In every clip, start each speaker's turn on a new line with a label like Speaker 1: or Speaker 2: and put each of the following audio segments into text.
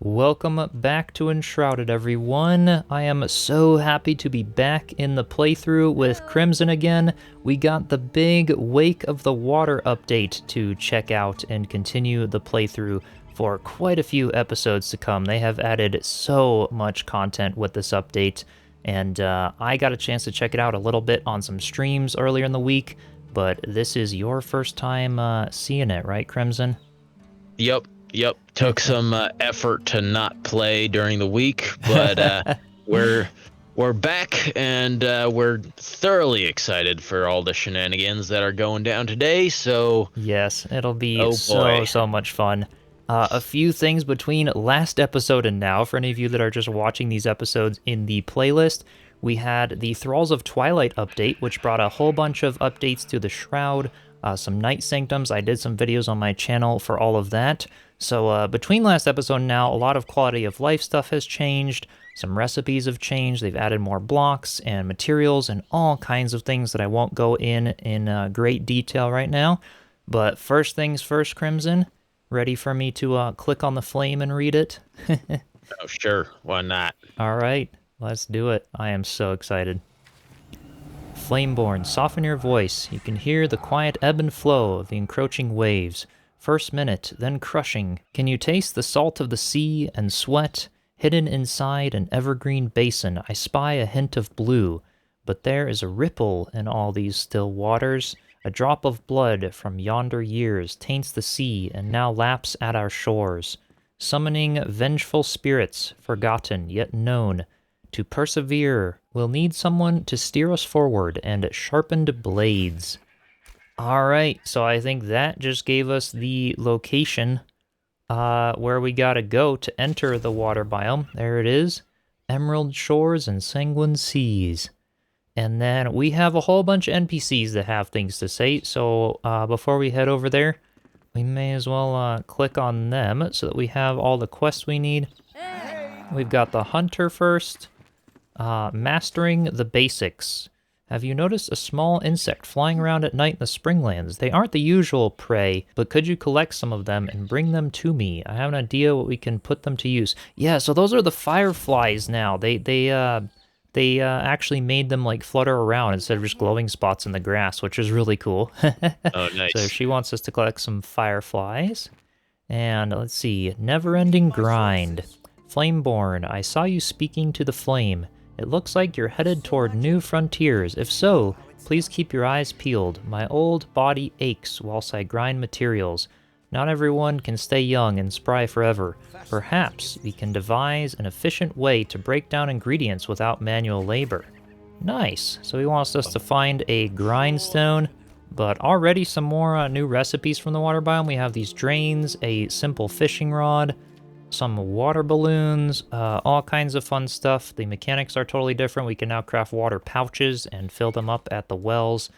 Speaker 1: Welcome back to Enshrouded, everyone. I am so happy to be back in the playthrough with Crimson again. We got the big Wake of the Water update to check out and continue the playthrough for quite a few episodes to come. They have added so much content with this update, and I got a chance to check it out a little bit on some streams earlier in the week, but this is your first time seeing it, right, Crimson?
Speaker 2: Yep. Took some effort to not play during the week, but we're back and we're thoroughly excited for all the shenanigans that are going down today. So
Speaker 1: yes, it'll be
Speaker 2: oh boy.
Speaker 1: so much fun. A few things between last episode and now, for any of you that are just watching these episodes in the playlist, we had the Thralls of Twilight update, which brought a whole bunch of updates to the Shroud, some Night Sanctums. I did some videos on my channel for all of that. So between last episode and now, a lot of quality of life stuff has changed, some recipes have changed, they've added more blocks and materials and all kinds of things that I won't go in great detail right now. But first things first, Crimson, ready for me to click on the flame and read it?
Speaker 2: Oh, sure, why not?
Speaker 1: All right, let's do it. I am so excited. Flameborn, soften your voice. You can hear the quiet ebb and flow of the encroaching waves. First minute, then crushing. Can you taste the salt of the sea and sweat? Hidden inside an evergreen basin, I spy a hint of blue. But there is a ripple in all these still waters. A drop of blood from yonder years taints the sea and now laps at our shores. Summoning vengeful spirits, forgotten yet known. To persevere, we'll need someone to steer us forward and sharpened blades. Alright, so I think that just gave us the location where we gotta go to enter the water biome. There it is. Emerald shores and sanguine seas. And then we have a whole bunch of NPCs that have things to say, so before we head over there, we may as well click on them so that we have all the quests we need. We've got the Hunter first. Mastering the basics. Have you noticed a small insect flying around at night in the Springlands? They aren't the usual prey, but could you collect some of them and bring them to me? I have an idea what we can put them to use. Yeah, so those are the fireflies now. They actually made them like flutter around instead of just glowing spots in the grass, which is really cool.
Speaker 2: Oh, nice.
Speaker 1: So she wants us to collect some fireflies. And let's see, never-ending grind. Flameborn, I saw you speaking to the flame. It looks like you're headed toward new frontiers. If so, please keep your eyes peeled. My old body aches whilst I grind materials. Not everyone can stay young and spry forever. Perhaps we can devise an efficient way to break down ingredients without manual labor. Nice. So he wants us to find a grindstone, but already some more new recipes from the water biome. We have these drains, a simple fishing rod, some water balloons, all kinds of fun stuff. The mechanics are totally different. We can now craft water pouches and fill them up at the wells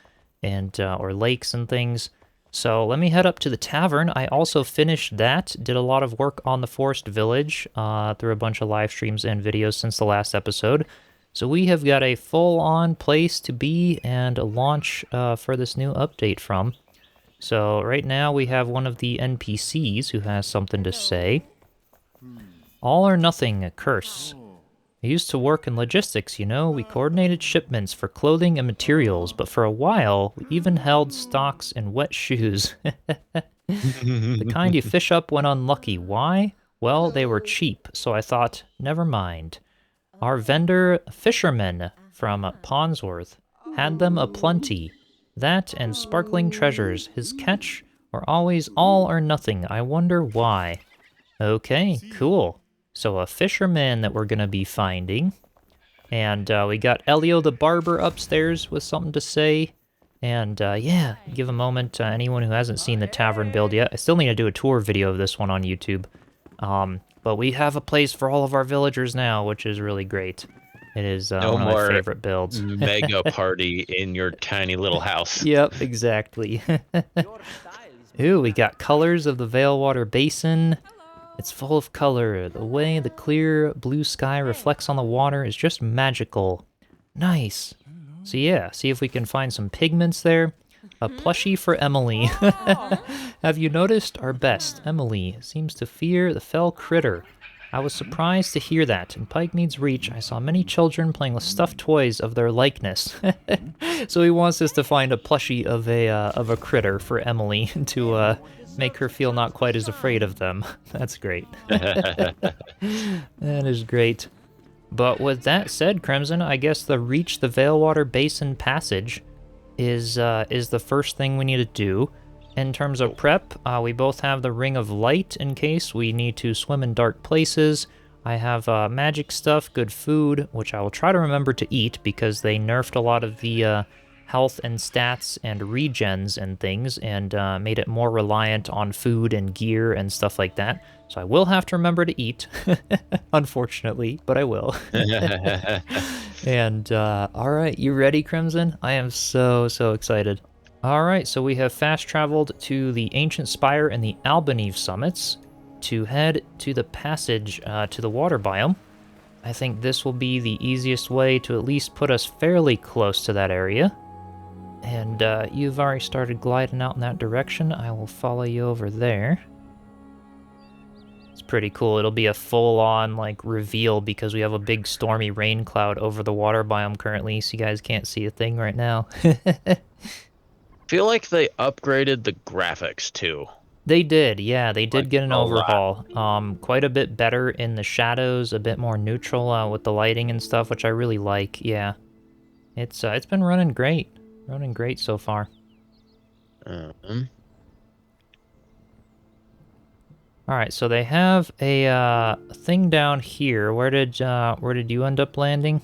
Speaker 1: and or lakes and things. So let me head up to the tavern. I also finished that, did a lot of work on the forest village through a bunch of live streams and videos since the last episode. So we have got a full-on place to be and a launch for this new update from. So right now we have one of the NPCs who has something to say. All or nothing, a curse. I used to work in logistics, you know. We coordinated shipments for clothing and materials, but for a while, we even held stocks and wet shoes. The kind you fish up when unlucky. Why? Well, they were cheap, so I thought, never mind. Our vendor, Fisherman from Ponsworth, had them aplenty. That and sparkling treasures. His catch were always all or nothing. I wonder why. Okay, cool. So a fisherman that we're going to be finding. And we got Elio the barber upstairs with something to say. And yeah, give a moment. Anyone who hasn't seen the tavern build yet, I still need to do a tour video of this one on YouTube. But we have a place for all of our villagers now, which is really great. It is
Speaker 2: No
Speaker 1: one of my
Speaker 2: more
Speaker 1: favorite builds.
Speaker 2: mega party in your tiny little house.
Speaker 1: Yep, exactly. Ooh, we got colors of the Veilwater Basin. It's full of color. The way the clear blue sky reflects on the water is just magical. Nice. So yeah, see if we can find some pigments there. A plushie for Emily. Have you noticed our best? Emily seems to fear the fell critter. I was surprised to hear that. In Pikemead's Reach, I saw many children playing with stuffed toys of their likeness. So he wants us to find a plushie of a critter for Emily to make her feel not quite as afraid of them. That's great. That is great. But with that said, Crimson, I guess the Reach the Veilwater Basin passage is the first thing we need to do. In terms of prep, we both have the Ring of Light in case we need to swim in dark places. I have magic stuff, good food, which I will try to remember to eat because they nerfed a lot of the health and stats and regens and things and made it more reliant on food and gear and stuff like that. So I will have to remember to eat, unfortunately, but I will. And, all right, you ready, Crimson? I am so excited. All right, so we have fast-traveled to the Ancient Spire and the Albaneve summits to head to the passage to the water biome. I think this will be the easiest way to at least put us fairly close to that area. And you've already started gliding out in that direction. I will follow you over there. It's pretty cool. It'll be a full-on, like, reveal because we have a big stormy rain cloud over the water biome currently, so you guys can't see a thing right now.
Speaker 2: Feel like they upgraded the graphics too.
Speaker 1: They did, yeah. They did get an overhaul.
Speaker 2: Lot.
Speaker 1: Quite a bit better in the shadows, a bit more neutral with the lighting and stuff, which I really like. Yeah, it's been running great so far. All right, so they have a thing down here. Where did you end up landing?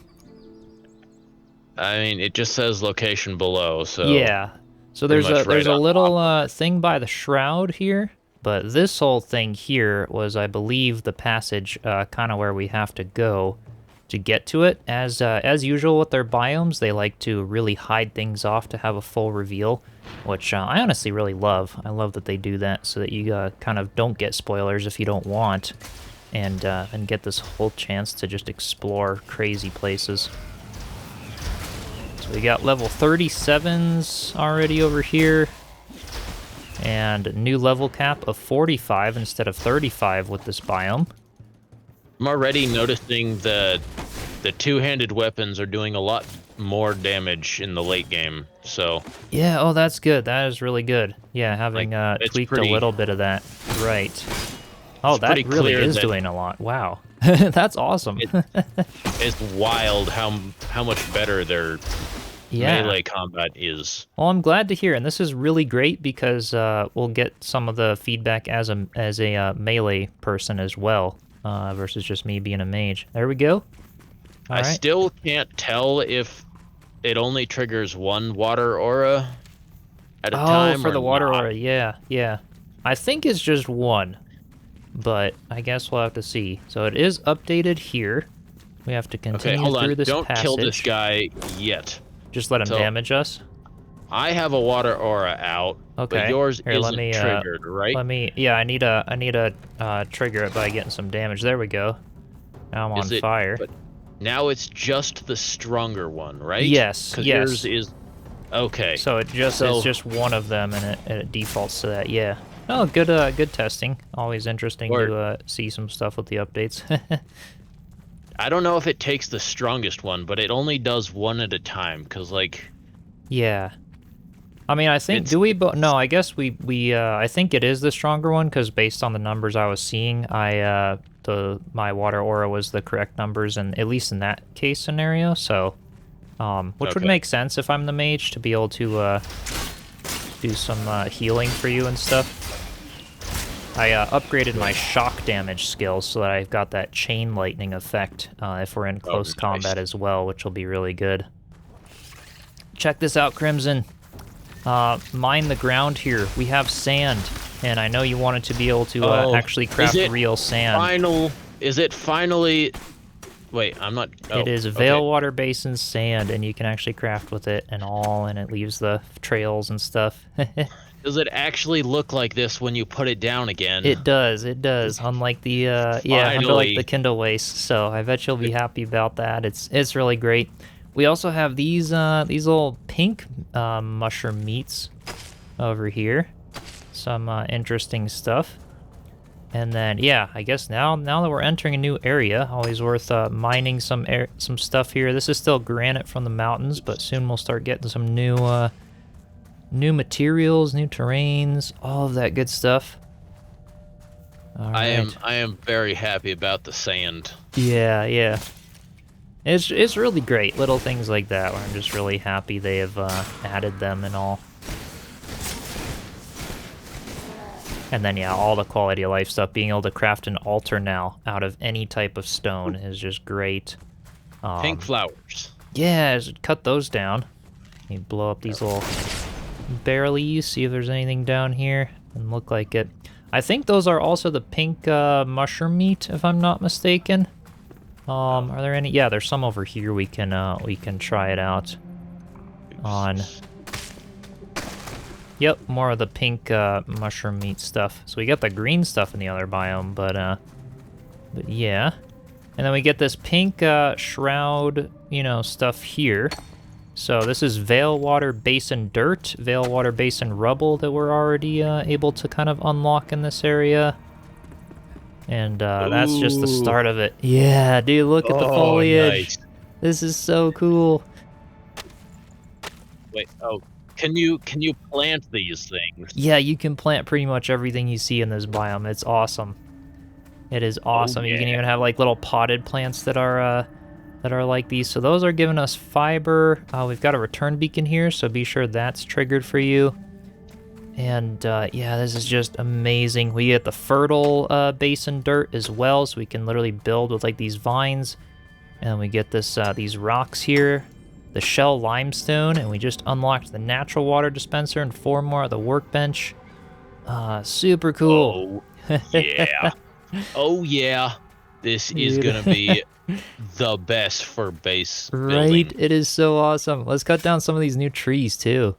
Speaker 2: I mean, it just says location below, so
Speaker 1: yeah. So there's a little thing by the shroud here, but this whole thing here was, I believe, the passage kind of where we have to go to get to it. As usual with their biomes, they like to really hide things off to have a full reveal, which I honestly really love. I love that they do that so that you kind of don't get spoilers if you don't want, and get this whole chance to just explore crazy places. So we got level 37s already over here, and a new level cap of 45 instead of 35 with this biome.
Speaker 2: I'm already noticing the two-handed weapons are doing a lot more damage in the late game, so...
Speaker 1: Yeah, oh, that's good. That is really good. Yeah, having tweaked a little bit of that. Right. Oh, that really is doing a lot. Wow. That's awesome.
Speaker 2: It's wild how much better their melee combat is.
Speaker 1: Well, I'm glad to hear, and this is really great because we'll get some of the feedback as a melee person as well, versus just me being a mage. There we go. All right.
Speaker 2: Still can't tell if it only triggers one water aura at a time.
Speaker 1: Oh, for the water aura, yeah. I think it's just one, but I guess we'll have to see. So it is updated here. We have to continue through this passage.
Speaker 2: Don't kill this guy yet.
Speaker 1: Just let him damage us?
Speaker 2: I have a water aura out, but yours isn't triggered, right?
Speaker 1: I need to trigger it by getting some damage. There we go. Now I'm on fire.
Speaker 2: But now it's just the stronger one, right?
Speaker 1: Yes,
Speaker 2: because yours is... Okay.
Speaker 1: So it's just one of them, and it defaults to that, yeah. Oh, good testing. Always interesting to see some stuff with the updates.
Speaker 2: I don't know if it takes the strongest one, but it only does one at a time, because, like...
Speaker 1: Yeah. I mean, I think, no, I guess I think it is the stronger one, because based on the numbers I was seeing, my water aura was the correct numbers, and at least in that case scenario, so... which would make sense if I'm the mage, to be able to do some healing for you and stuff. I upgraded my shock damage skills so that I've got that chain lightning effect if we're in close combat as well, which will be really good. Check this out, Crimson. Mine the ground here. We have sand, and I know you wanted to be able to actually craft real sand.
Speaker 2: Is it finally... Wait, I'm not... Oh,
Speaker 1: it is Veilwater Basin sand, and you can actually craft with it and all, and it leaves the trails and stuff.
Speaker 2: Does it actually look like this when you put it down again?
Speaker 1: It does, unlike the, unlike the Kindle Waste, so I bet you'll be happy about that. It's really great. We also have these little pink mushroom meats over here. Some interesting stuff. And then, yeah, I guess now that we're entering a new area, always worth mining some stuff here. This is still granite from the mountains, but soon we'll start getting some new materials, new terrains, all of that good stuff. All right.
Speaker 2: I am very happy about the sand.
Speaker 1: Yeah, yeah. It's really great, little things like that, where I'm just really happy they have added them and all. And then, yeah, all the quality of life stuff. Being able to craft an altar now out of any type of stone is just great.
Speaker 2: Pink flowers.
Speaker 1: Yeah, just cut those down. You blow up these little barrelies, see if there's anything down here. Doesn't look like it. I think those are also the pink mushroom meat, if I'm not mistaken. Are there any? Yeah, there's some over here. We can try it out on. Yep, more of the pink mushroom meat stuff. So we got the green stuff in the other biome, but yeah. And then we get this pink shroud, stuff here. So this is Veilwater Basin dirt, Veilwater Basin rubble that we're already able to kind of unlock in this area. And that's just the start of it. Yeah, dude, look at the foliage.
Speaker 2: Nice.
Speaker 1: This is so cool.
Speaker 2: Wait, can you plant these things?
Speaker 1: Yeah, you can plant pretty much everything you see in this biome. It's awesome. It is awesome. You can even have like little potted plants that are like these. So those are giving us fiber. We've got a return beacon here, so be sure that's triggered for you. And yeah, this is just amazing. We get the fertile basin dirt as well, so we can literally build with like these vines. And we get this these rocks here, the shell limestone, and we just unlocked the natural water dispenser and 4 more at the workbench. Super cool.
Speaker 2: Oh, yeah. Oh, yeah. This is going to be the best for base building.
Speaker 1: Right? It is so awesome. Let's cut down some of these new trees, too.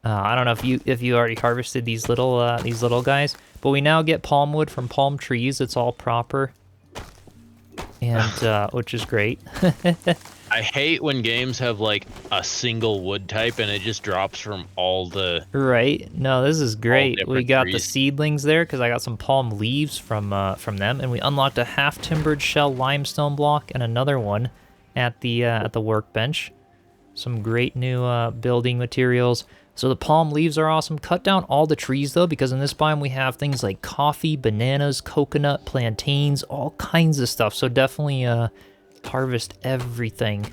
Speaker 1: I don't know if you already harvested these little guys, but we now get palm wood from palm trees. It's all proper, and which is great.
Speaker 2: I hate when games have like a single wood type and it just drops from all the.
Speaker 1: Right? No, this is great. We got
Speaker 2: trees.
Speaker 1: the seedlings there because I got some palm leaves from them, and we unlocked a half-timbered shell limestone block and another one at the workbench. Some great new building materials. So the palm leaves are awesome. Cut down all the trees, though, because in this biome we have things like coffee, bananas, coconut, plantains, all kinds of stuff. So definitely harvest everything.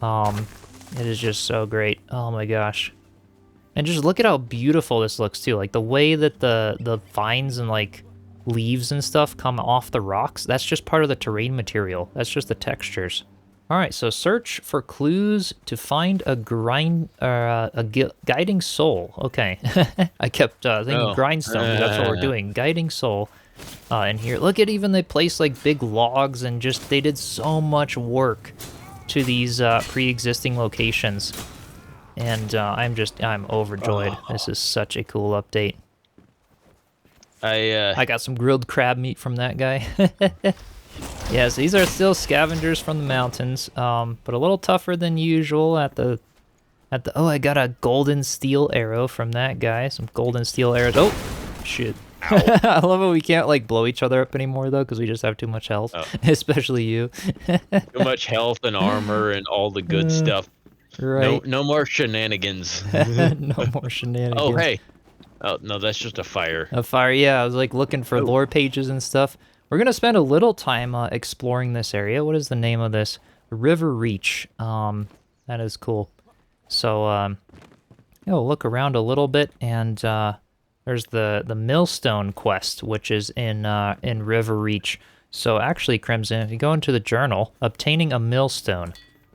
Speaker 1: It is just so great. Oh, my gosh. And just look at how beautiful this looks, too. Like, the way that the vines and, like, leaves and stuff come off the rocks, that's just part of the terrain material. That's just the textures. All right, so search for clues to find a guiding soul. Okay, I kept thinking grindstone, because that's what we're doing. Guiding soul in here. Look at even they placed like big logs and just they did so much work to these pre-existing locations. And I'm overjoyed. This is such a cool update. I got some grilled crab meat from that guy. Yes, these are still scavengers from the mountains, but a little tougher than usual at the. Oh, I got a golden steel arrow from that guy. Some golden steel arrows. Oh, shit! I love how we can't like blow each other up anymore though, because we just have too much health. Oh. Especially you.
Speaker 2: Too much health and armor and all the good stuff.
Speaker 1: Right.
Speaker 2: No more shenanigans.
Speaker 1: No more shenanigans.
Speaker 2: Oh, hey. Oh no, that's just a fire.
Speaker 1: A fire. Yeah, I was like looking for lore pages and stuff. We're going to spend a little time exploring this area. What is the name of this? River Reach. That is cool. So, we'll look around a little bit, and there's the millstone quest, which is in River Reach. So actually, Crimson, if you go into the journal, obtaining a millstone.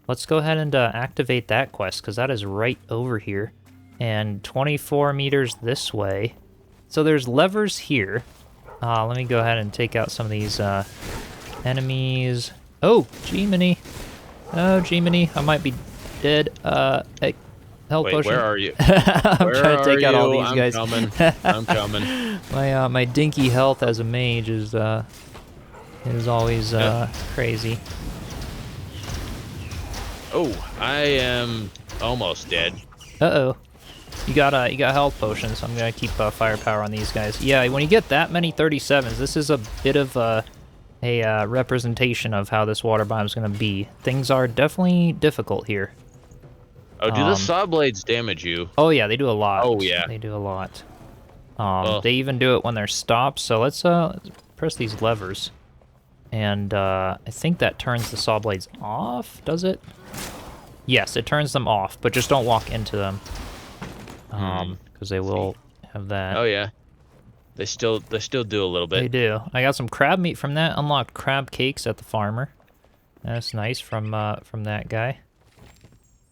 Speaker 1: Let's go ahead and activate that quest, because that is right over here. And 24 meters this way. So there's levers here. Let me go ahead and take out some of these enemies. Oh, G-Mini. Oh, G-Mini. I might be dead. Hey, health potion.
Speaker 2: Where are you?
Speaker 1: I'm trying to take out all these guys.
Speaker 2: I'm coming.
Speaker 1: My dinky health as a mage is always crazy.
Speaker 2: Oh, I am almost dead.
Speaker 1: Uh-oh. You got health potions. I'm gonna keep firepower on these guys. Yeah, when you get that many 37s, this is a bit of a representation of how this water biome is gonna be. Things are definitely difficult here.
Speaker 2: Oh, do the saw blades damage you?
Speaker 1: Oh yeah, they do a lot.
Speaker 2: Oh yeah,
Speaker 1: they do a lot. They even do it when they're stopped. So let's press these levers, and I think that turns the saw blades off. Does it? Yes, it turns them off, but just don't walk into them, because they will have that.
Speaker 2: Oh yeah, they still do a little bit.
Speaker 1: They do. I got some crab meat from that. Unlocked crab cakes at the farmer. That's nice from that guy.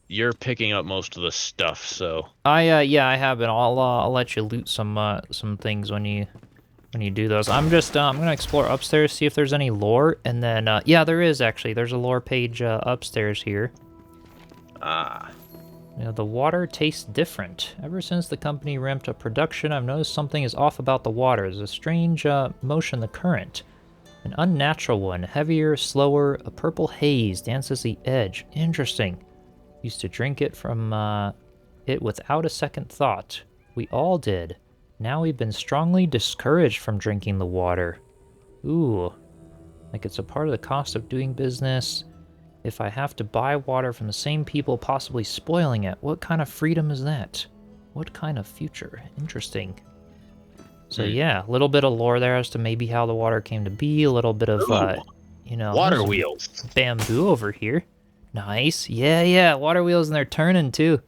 Speaker 2: You're picking up most of the stuff, so.
Speaker 1: Yeah, I have been. I'll let you loot some things when you do those. I'm gonna explore upstairs, see if there's any lore, and then yeah, there is actually. There's a lore page upstairs here.
Speaker 2: Ah.
Speaker 1: You know, the water tastes different. Ever since the company ramped up production, I've noticed something is off about the water. There's a strange motion in the current. An unnatural one, heavier, slower, a purple haze dances the edge. Interesting. Used to drink it from it without a second thought. We all did. Now we've been strongly discouraged from drinking the water. Ooh. Like it's a part of the cost of doing business. If I have to buy water from the same people, possibly spoiling it, what kind of freedom is that? What kind of future? Interesting. So yeah, a little bit of lore there as to maybe how the water came to be, a little bit of, you know...
Speaker 2: Water wheels.
Speaker 1: Bamboo over here. Nice. Yeah, water wheels, and they're turning, too.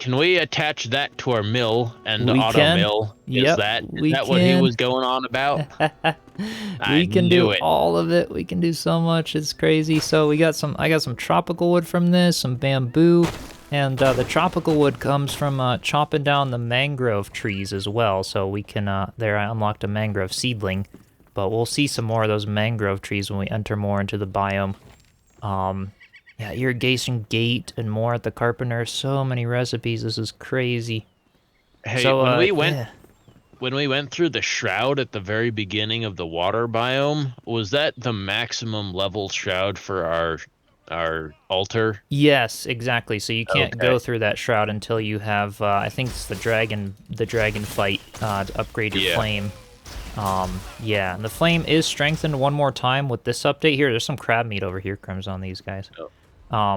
Speaker 2: Can we attach that to our mill and the
Speaker 1: We
Speaker 2: auto
Speaker 1: can.
Speaker 2: mill?
Speaker 1: Yep,
Speaker 2: Is that what he was going on about?
Speaker 1: We can do
Speaker 2: it.
Speaker 1: all of it. We can do so much. It's crazy. So I got some tropical wood from this, some bamboo, and the tropical wood comes from chopping down the mangrove trees as well. So we can there I unlocked a mangrove seedling, but we'll see some more of those mangrove trees when we enter more into the biome. Yeah, irrigation gate and more at the carpenter. So many recipes. This is crazy.
Speaker 2: Hey,
Speaker 1: So,
Speaker 2: when we went through the shroud at the very beginning of the water biome, was that the maximum level shroud for our altar?
Speaker 1: Yes, exactly. So you can't go through that shroud until you have, I think it's the dragon fight to upgrade your flame. Yeah, and the flame is strengthened one more time with this update here. There's some crab meat over here, crumbs on these guys.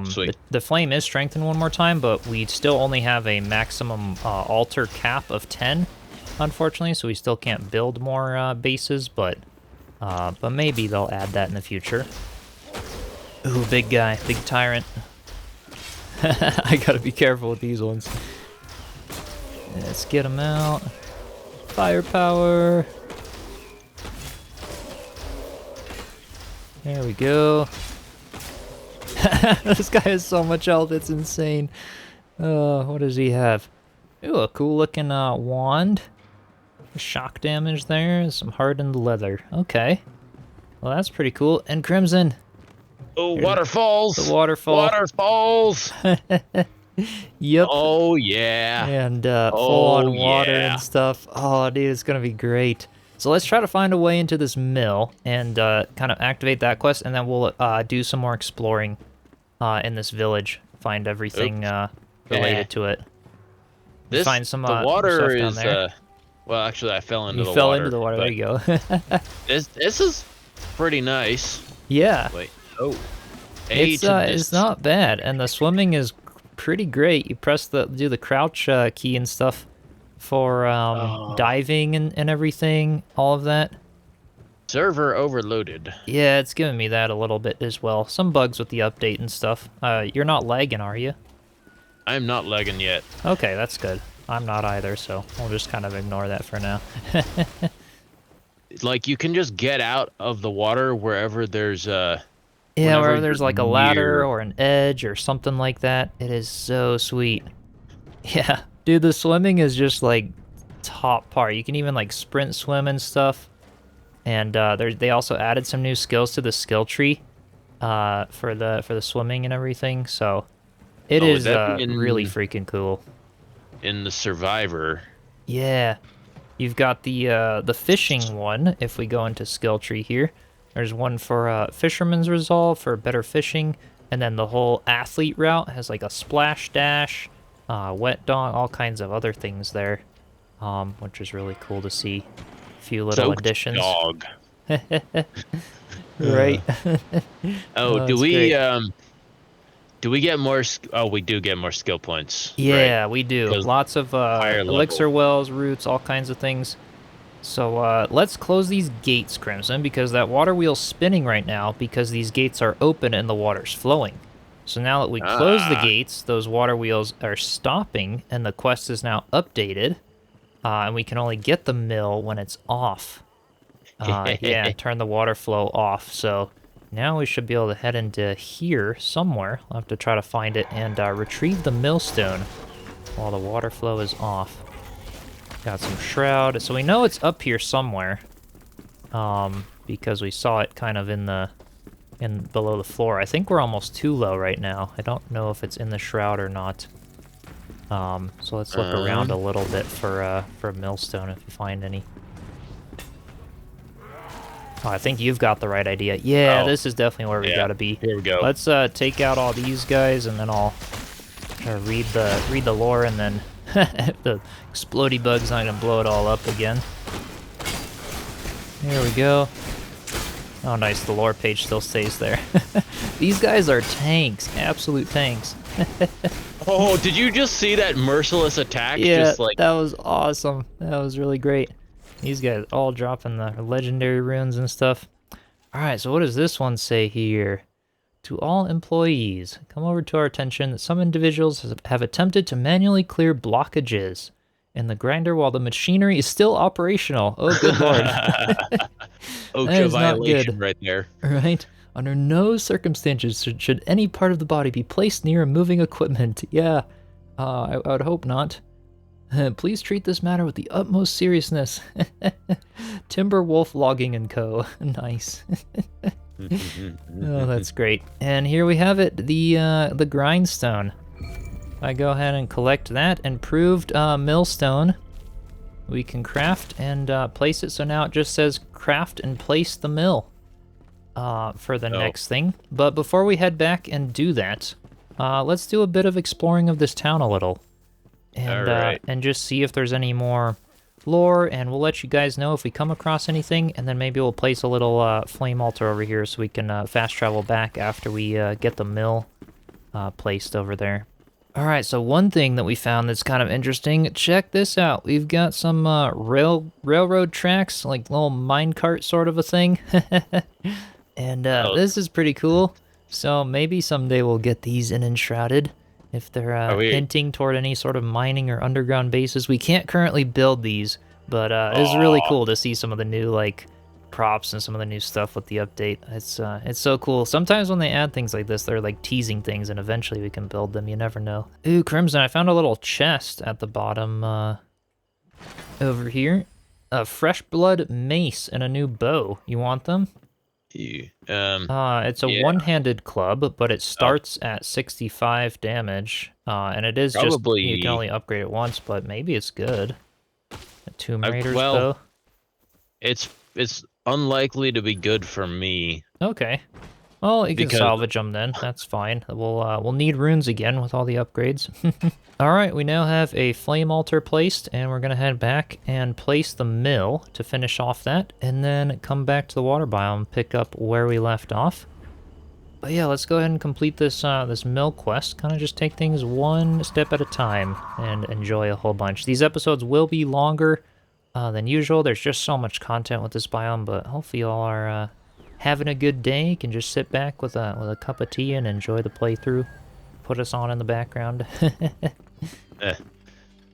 Speaker 2: Sweet.
Speaker 1: The flame is strengthened one more time, but we still only have a maximum altar cap of 10, unfortunately, so we still can't build more bases, but maybe they'll add that in the future. Ooh, big guy, big tyrant. I gotta be careful with these ones. Let's get him out. Firepower. There we go. This guy has so much health, it's insane. What does he have? Ooh, a cool looking wand. Shock damage there, some hardened leather. Okay. Well, that's pretty cool. And Crimson.
Speaker 2: Oh, waterfalls!
Speaker 1: The waterfall.
Speaker 2: Waterfalls!
Speaker 1: Yep.
Speaker 2: Oh, yeah.
Speaker 1: And full on water and stuff. Oh, dude, it's gonna be great. So let's try to find a way into this mill and kind of activate that quest, and then we'll do some more exploring in this village. Find everything related to it. Find some
Speaker 2: the water
Speaker 1: stuff down
Speaker 2: is
Speaker 1: there.
Speaker 2: well, actually, I fell into the
Speaker 1: water. You fell
Speaker 2: water.
Speaker 1: into the water. There you go.
Speaker 2: This is pretty nice.
Speaker 1: Yeah.
Speaker 2: Wait. Oh.
Speaker 1: It's not bad, and the swimming is pretty great. You do the crouch key and stuff for diving and everything, all of that.
Speaker 2: Server overloaded.
Speaker 1: Yeah, it's giving me that a little bit as well. Some bugs with the update and stuff. You're not lagging, are you?
Speaker 2: I'm not lagging yet.
Speaker 1: Okay, that's good. I'm not either, so we'll just kind of ignore that for now.
Speaker 2: Like, you can just get out of the water wherever there's
Speaker 1: yeah, wherever there's like a ladder or an edge or something like that. It is so sweet. Yeah, dude, the swimming is just like top part. You can even like sprint swim and stuff. And they also added some new skills to the skill tree for the swimming and everything. So it is really freaking cool.
Speaker 2: In the Survivor.
Speaker 1: Yeah, you've got the fishing one. If we go into skill tree here, there's one for Fisherman's Resolve for better fishing, and then the whole athlete route has like a splash dash, wet dog, all kinds of other things there, which is really cool to see. A few little
Speaker 2: Soaked
Speaker 1: additions.
Speaker 2: dog.
Speaker 1: Right.
Speaker 2: Oh,
Speaker 1: That's great.
Speaker 2: do we get more? Oh, we do get more skill points. Right.
Speaker 1: Yeah, we do.
Speaker 2: Because
Speaker 1: Lots of
Speaker 2: higher
Speaker 1: elixir
Speaker 2: level.
Speaker 1: wells, roots, all kinds of things. So let's close these gates, Crimson, because that water wheel's spinning right now because these gates are open and the water's flowing. So now that we close the
Speaker 2: Ah.
Speaker 1: gates, those water wheels are stopping and the quest is now updated. And we can only get the mill when it's off. Yeah, turn the water flow off. So now we should be able to head into here somewhere. I'll have to try to find it and retrieve the millstone while the water flow is off. Got some shroud. So we know it's up here somewhere. Because we saw it kind of in below the floor. I think we're almost too low right now. I don't know if it's in the shroud or not. So let's look around a little bit for a millstone if you find any. Oh, I think you've got the right idea. Yeah, this is definitely where we gotta be.
Speaker 2: Here we go.
Speaker 1: Let's take out all these guys, and then I'll read the lore, and then the explodey bug's not gonna blow it all up again. There we go. Oh, nice. The lore page still stays there. These guys are tanks, absolute tanks.
Speaker 2: Oh, did you just see that merciless attack?
Speaker 1: Yeah,
Speaker 2: Just like
Speaker 1: that was awesome. That was really great. These guys all dropping the legendary runes and stuff. All right, so what does this one say here? To all employees, come over to our attention that some individuals have attempted to manually clear blockages in the grinder while the machinery is still operational. Oh, good lord.
Speaker 2: OSHA violation right there.
Speaker 1: Right? Under no circumstances should any part of the body be placed near moving equipment. Yeah, I would hope not. Please treat this matter with the utmost seriousness. Timber Wolf Logging and Co. Nice. Oh, that's great. And here we have it, the grindstone. I go ahead and collect that improved millstone. We can craft and place it. So now it just says craft and place the mill for the next thing. But before we head back and do that, let's do a bit of exploring of this town a little. And, and just see if there's any more lore, and we'll let you guys know if we come across anything, and then maybe we'll place a little flame altar over here so we can fast travel back after we get the mill placed over there. Alright, so one thing that we found that's kind of interesting, check this out. We've got some railroad tracks, like little minecart sort of a thing. And this is pretty cool. So maybe someday we'll get these in Enshrouded. If they're hinting toward any sort of mining or underground bases. We can't currently build these, but it's really cool to see some of the new like props and some of the new stuff with the update. It's so cool. Sometimes when they add things like this, they're like teasing things, and eventually we can build them. You never know. Ooh, Crimson! I found a little chest at the bottom over here. A fresh blood mace and a new bow. You want them? It's a one-handed club, but it starts at 65 damage, and it is just, you can only upgrade it once, but maybe it's good. A Tomb Raider's bow.
Speaker 2: It's unlikely to be good for me.
Speaker 1: Okay. Well, you can salvage them then. That's fine. We'll need runes again with all the upgrades. All right, we now have a flame altar placed, and we're gonna head back and place the mill to finish off that, and then come back to the water biome, pick up where we left off. But yeah, let's go ahead and complete this this mill quest. Kind of just take things one step at a time and enjoy a whole bunch. These episodes will be longer than usual. There's just so much content with this biome, but hopefully you all are having a good day. You can just sit back with a cup of tea and enjoy the playthrough. Put us on in the background.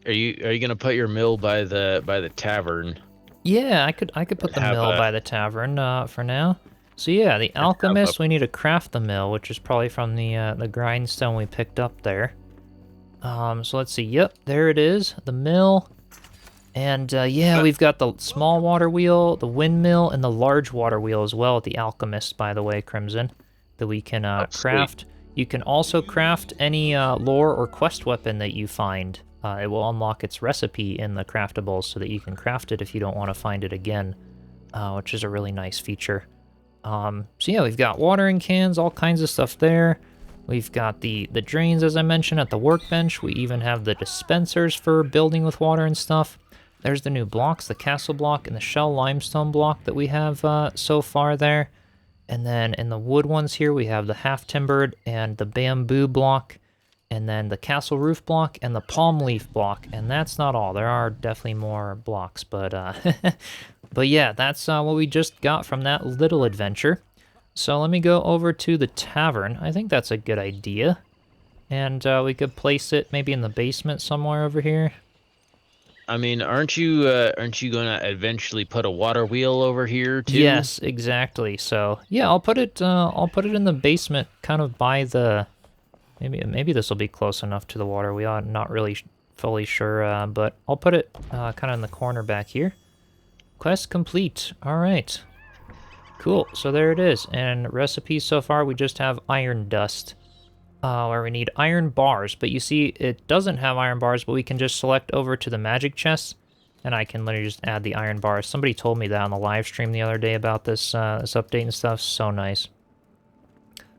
Speaker 2: Are you gonna put your mill by the tavern?
Speaker 1: Yeah, I could put the mill by the tavern for now. So yeah, the alchemist, we need to craft the mill, which is probably from the grindstone we picked up there. So let's see. Yep, there it is, the mill. And yeah, we've got the small water wheel, the windmill, and the large water wheel as well at the alchemist, by the way, Crimson, that we can craft. Sweet. You can also craft any lore or quest weapon that you find. It will unlock its recipe in the craftables so that you can craft it if you don't want to find it again, which is a really nice feature. So yeah, we've got watering cans, all kinds of stuff there. We've got the drains, as I mentioned, at the workbench. We even have the dispensers for building with water and stuff. There's the new blocks, the castle block and the shell limestone block that we have so far there. And then in the wood ones here, we have the half-timbered and the bamboo block, and then the castle roof block and the palm leaf block. And that's not all. There are definitely more blocks, but but yeah, that's what we just got from that little adventure. So let me go over to the tavern. I think that's a good idea. And we could place it maybe in the basement somewhere over here.
Speaker 2: I mean, aren't you gonna eventually put a water wheel over here too?
Speaker 1: Yes, exactly. So yeah, I'll put it in the basement, kind of by the. Maybe this will be close enough to the water wheel. I'm not really fully sure, but I'll put it kind of in the corner back here. Quest complete. All right. Cool. So there it is. And recipes so far, we just have iron dust. Where we need iron bars, but you see it doesn't have iron bars, but we can just select over to the magic chest, and I can literally just add the iron bars. Somebody told me that on the live stream the other day about this this update and stuff. So nice.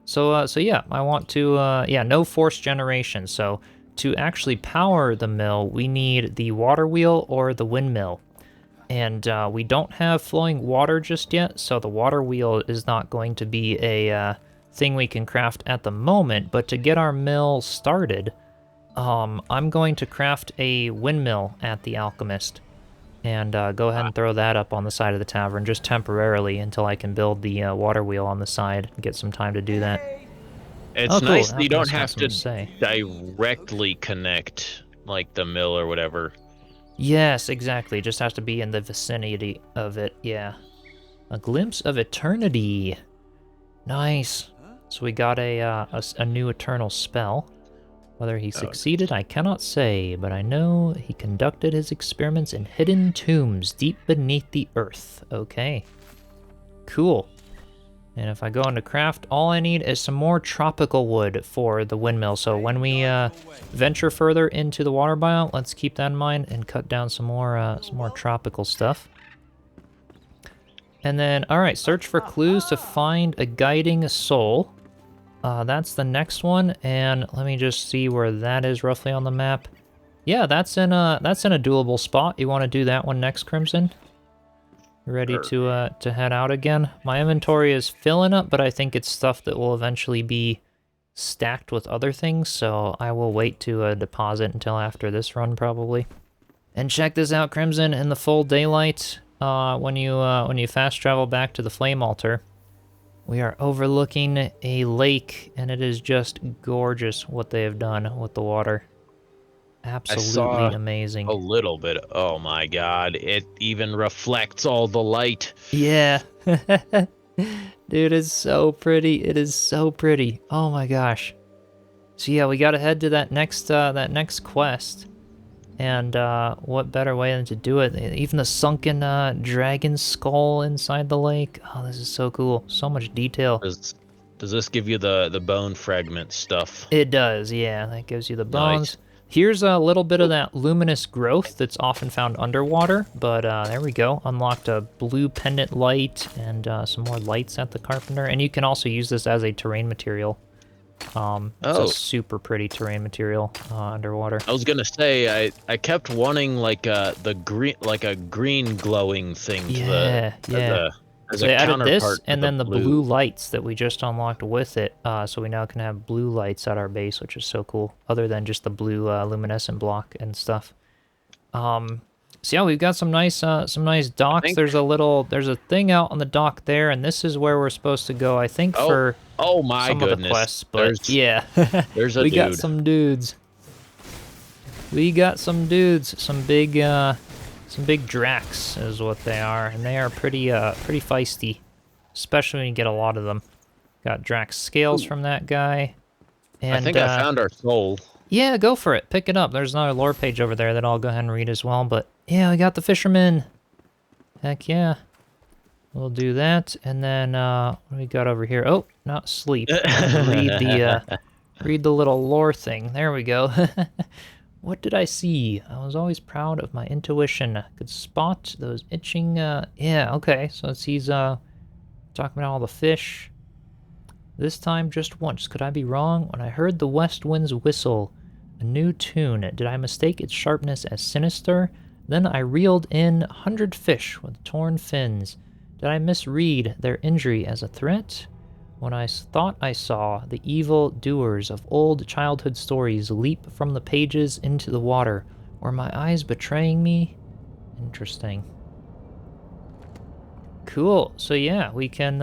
Speaker 1: So yeah, I want to yeah, no force generation. So to actually power the mill, we need the water wheel or the windmill, and we don't have flowing water just yet, so the water wheel is not going to be a thing we can craft at the moment. But to get our mill started, I'm going to craft a windmill at the alchemist, and go ahead and throw that up on the side of the tavern just temporarily until I can build the water wheel on the side and get some time to do that.
Speaker 2: It's
Speaker 1: Oh, cool.
Speaker 2: nice that you don't
Speaker 1: Alchemist
Speaker 2: have
Speaker 1: has
Speaker 2: to
Speaker 1: something to say.
Speaker 2: directly connect like the mill or whatever.
Speaker 1: Yes, exactly. It just has to be in the vicinity of it. Yeah. A glimpse of eternity. Nice. So we got a new eternal spell. Whether he succeeded, I cannot say, but I know he conducted his experiments in hidden tombs deep beneath the earth. Okay. Cool. And if I go into craft, all I need is some more tropical wood for the windmill. So when we venture further into the water biome, let's keep that in mind and cut down some more tropical stuff. And then, all right, search for clues to find a guiding soul. That's the next one, and let me just see where that is roughly on the map. Yeah, that's in a doable spot. You want to do that one next, Crimson? You ready to head out again? My inventory is filling up, but I think it's stuff that will eventually be stacked with other things, so I will wait to deposit until after this run probably. And check this out, Crimson, in the full daylight. When you fast travel back to the flame altar, we are overlooking a lake, and it is just gorgeous what they have done with the water. Absolutely amazing.
Speaker 2: A little bit. Oh my god, it even reflects all the light.
Speaker 1: Yeah. Dude, it's so pretty. It is so pretty. Oh my gosh. So yeah, we gotta head to that next quest. And what better way than to do it? Even the sunken dragon skull inside the lake. Oh, this is so cool. So much detail.
Speaker 2: Does this give you the bone fragment stuff?
Speaker 1: It does, yeah. That gives you the bones. Nice. Here's a little bit of that luminous growth that's often found underwater. But there we go. Unlocked a blue pendant light and some more lights at the carpenter. And you can also use this as a terrain material. It's a super pretty terrain material underwater.
Speaker 2: I was gonna say I kept wanting like a green glowing thing.
Speaker 1: Yeah, yeah. So they added this and then the blue lights that we just unlocked with it. So we now can have blue lights at our base, which is so cool. Other than just the blue luminescent block and stuff. So yeah, we've got some nice docks. There's a thing out on the dock there, and this is where we're supposed to go. I think for
Speaker 2: my
Speaker 1: some
Speaker 2: goodness.
Speaker 1: of the quests, but yeah,
Speaker 2: there's a
Speaker 1: we
Speaker 2: dude.
Speaker 1: got some dudes. We got some dudes, some big Draks is what they are, and they are pretty feisty, especially when you get a lot of them. Got Drak scales from that guy. And
Speaker 2: I think I found our soul.
Speaker 1: Yeah, go for it. Pick it up. There's another lore page over there that I'll go ahead and read as well. But yeah, we got the Fisherman. Heck yeah. We'll do that. And then what do we got over here? Oh, not sleep. Read the little lore thing. There we go. What did I see? I was always proud of my intuition. I could spot those itching. Yeah, okay. So he's talking about all the fish. This time just once. Could I be wrong? When I heard the west wind's whistle, a new tune, did I mistake its sharpness as sinister? Then I reeled in 100 fish with torn fins. Did I misread their injury as a threat? When I thought I saw the evil doers of old childhood stories leap from the pages into the water, were my eyes betraying me? Interesting. Cool. So yeah, we can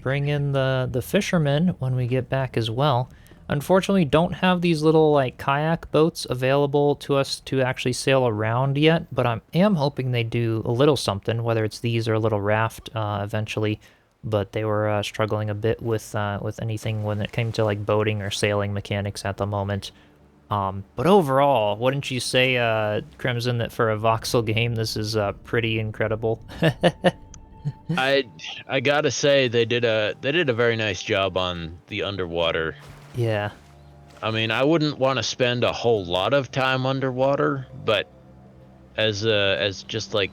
Speaker 1: bring in the fishermen when we get back as well. Unfortunately, don't have these little like kayak boats available to us to actually sail around yet, but I am hoping they do a little something, whether it's these or a little raft eventually. But they were struggling a bit with anything when it came to like boating or sailing mechanics at the moment. But overall, wouldn't you say, Crimson, that for a voxel game, this is pretty incredible?
Speaker 2: I gotta say they did a very nice job on the underwater.
Speaker 1: Yeah.
Speaker 2: I mean, I wouldn't want to spend a whole lot of time underwater, but as just like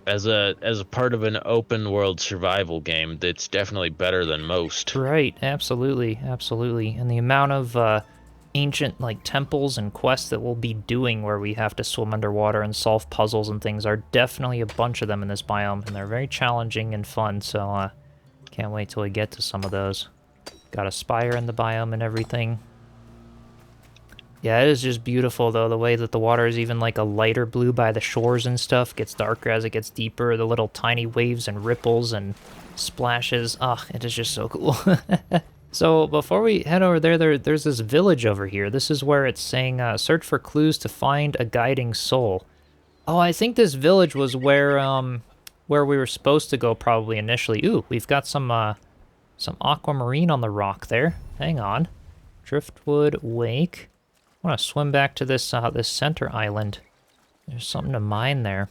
Speaker 2: as a part of an open world survival game, that's definitely better than most.
Speaker 1: Right, absolutely, absolutely. And the amount of ancient like temples and quests that we'll be doing where we have to swim underwater and solve puzzles and things are definitely a bunch of them in this biome, and they're very challenging and fun, so can't wait till we get to some of those. Got a spire in the biome and everything. Yeah, it is just beautiful, though, the way that the water is even like a lighter blue by the shores and stuff. Gets darker as it gets deeper. The little tiny waves and ripples and splashes. Ah, it is just so cool. So before we head over there's this village over here. This is where it's saying, search for clues to find a guiding soul. Oh, I think this village was where we were supposed to go probably initially. Ooh, we've got some aquamarine on the rock there. Hang on. Driftwood Wake. I want to swim back to this this center island. There's something to mine there.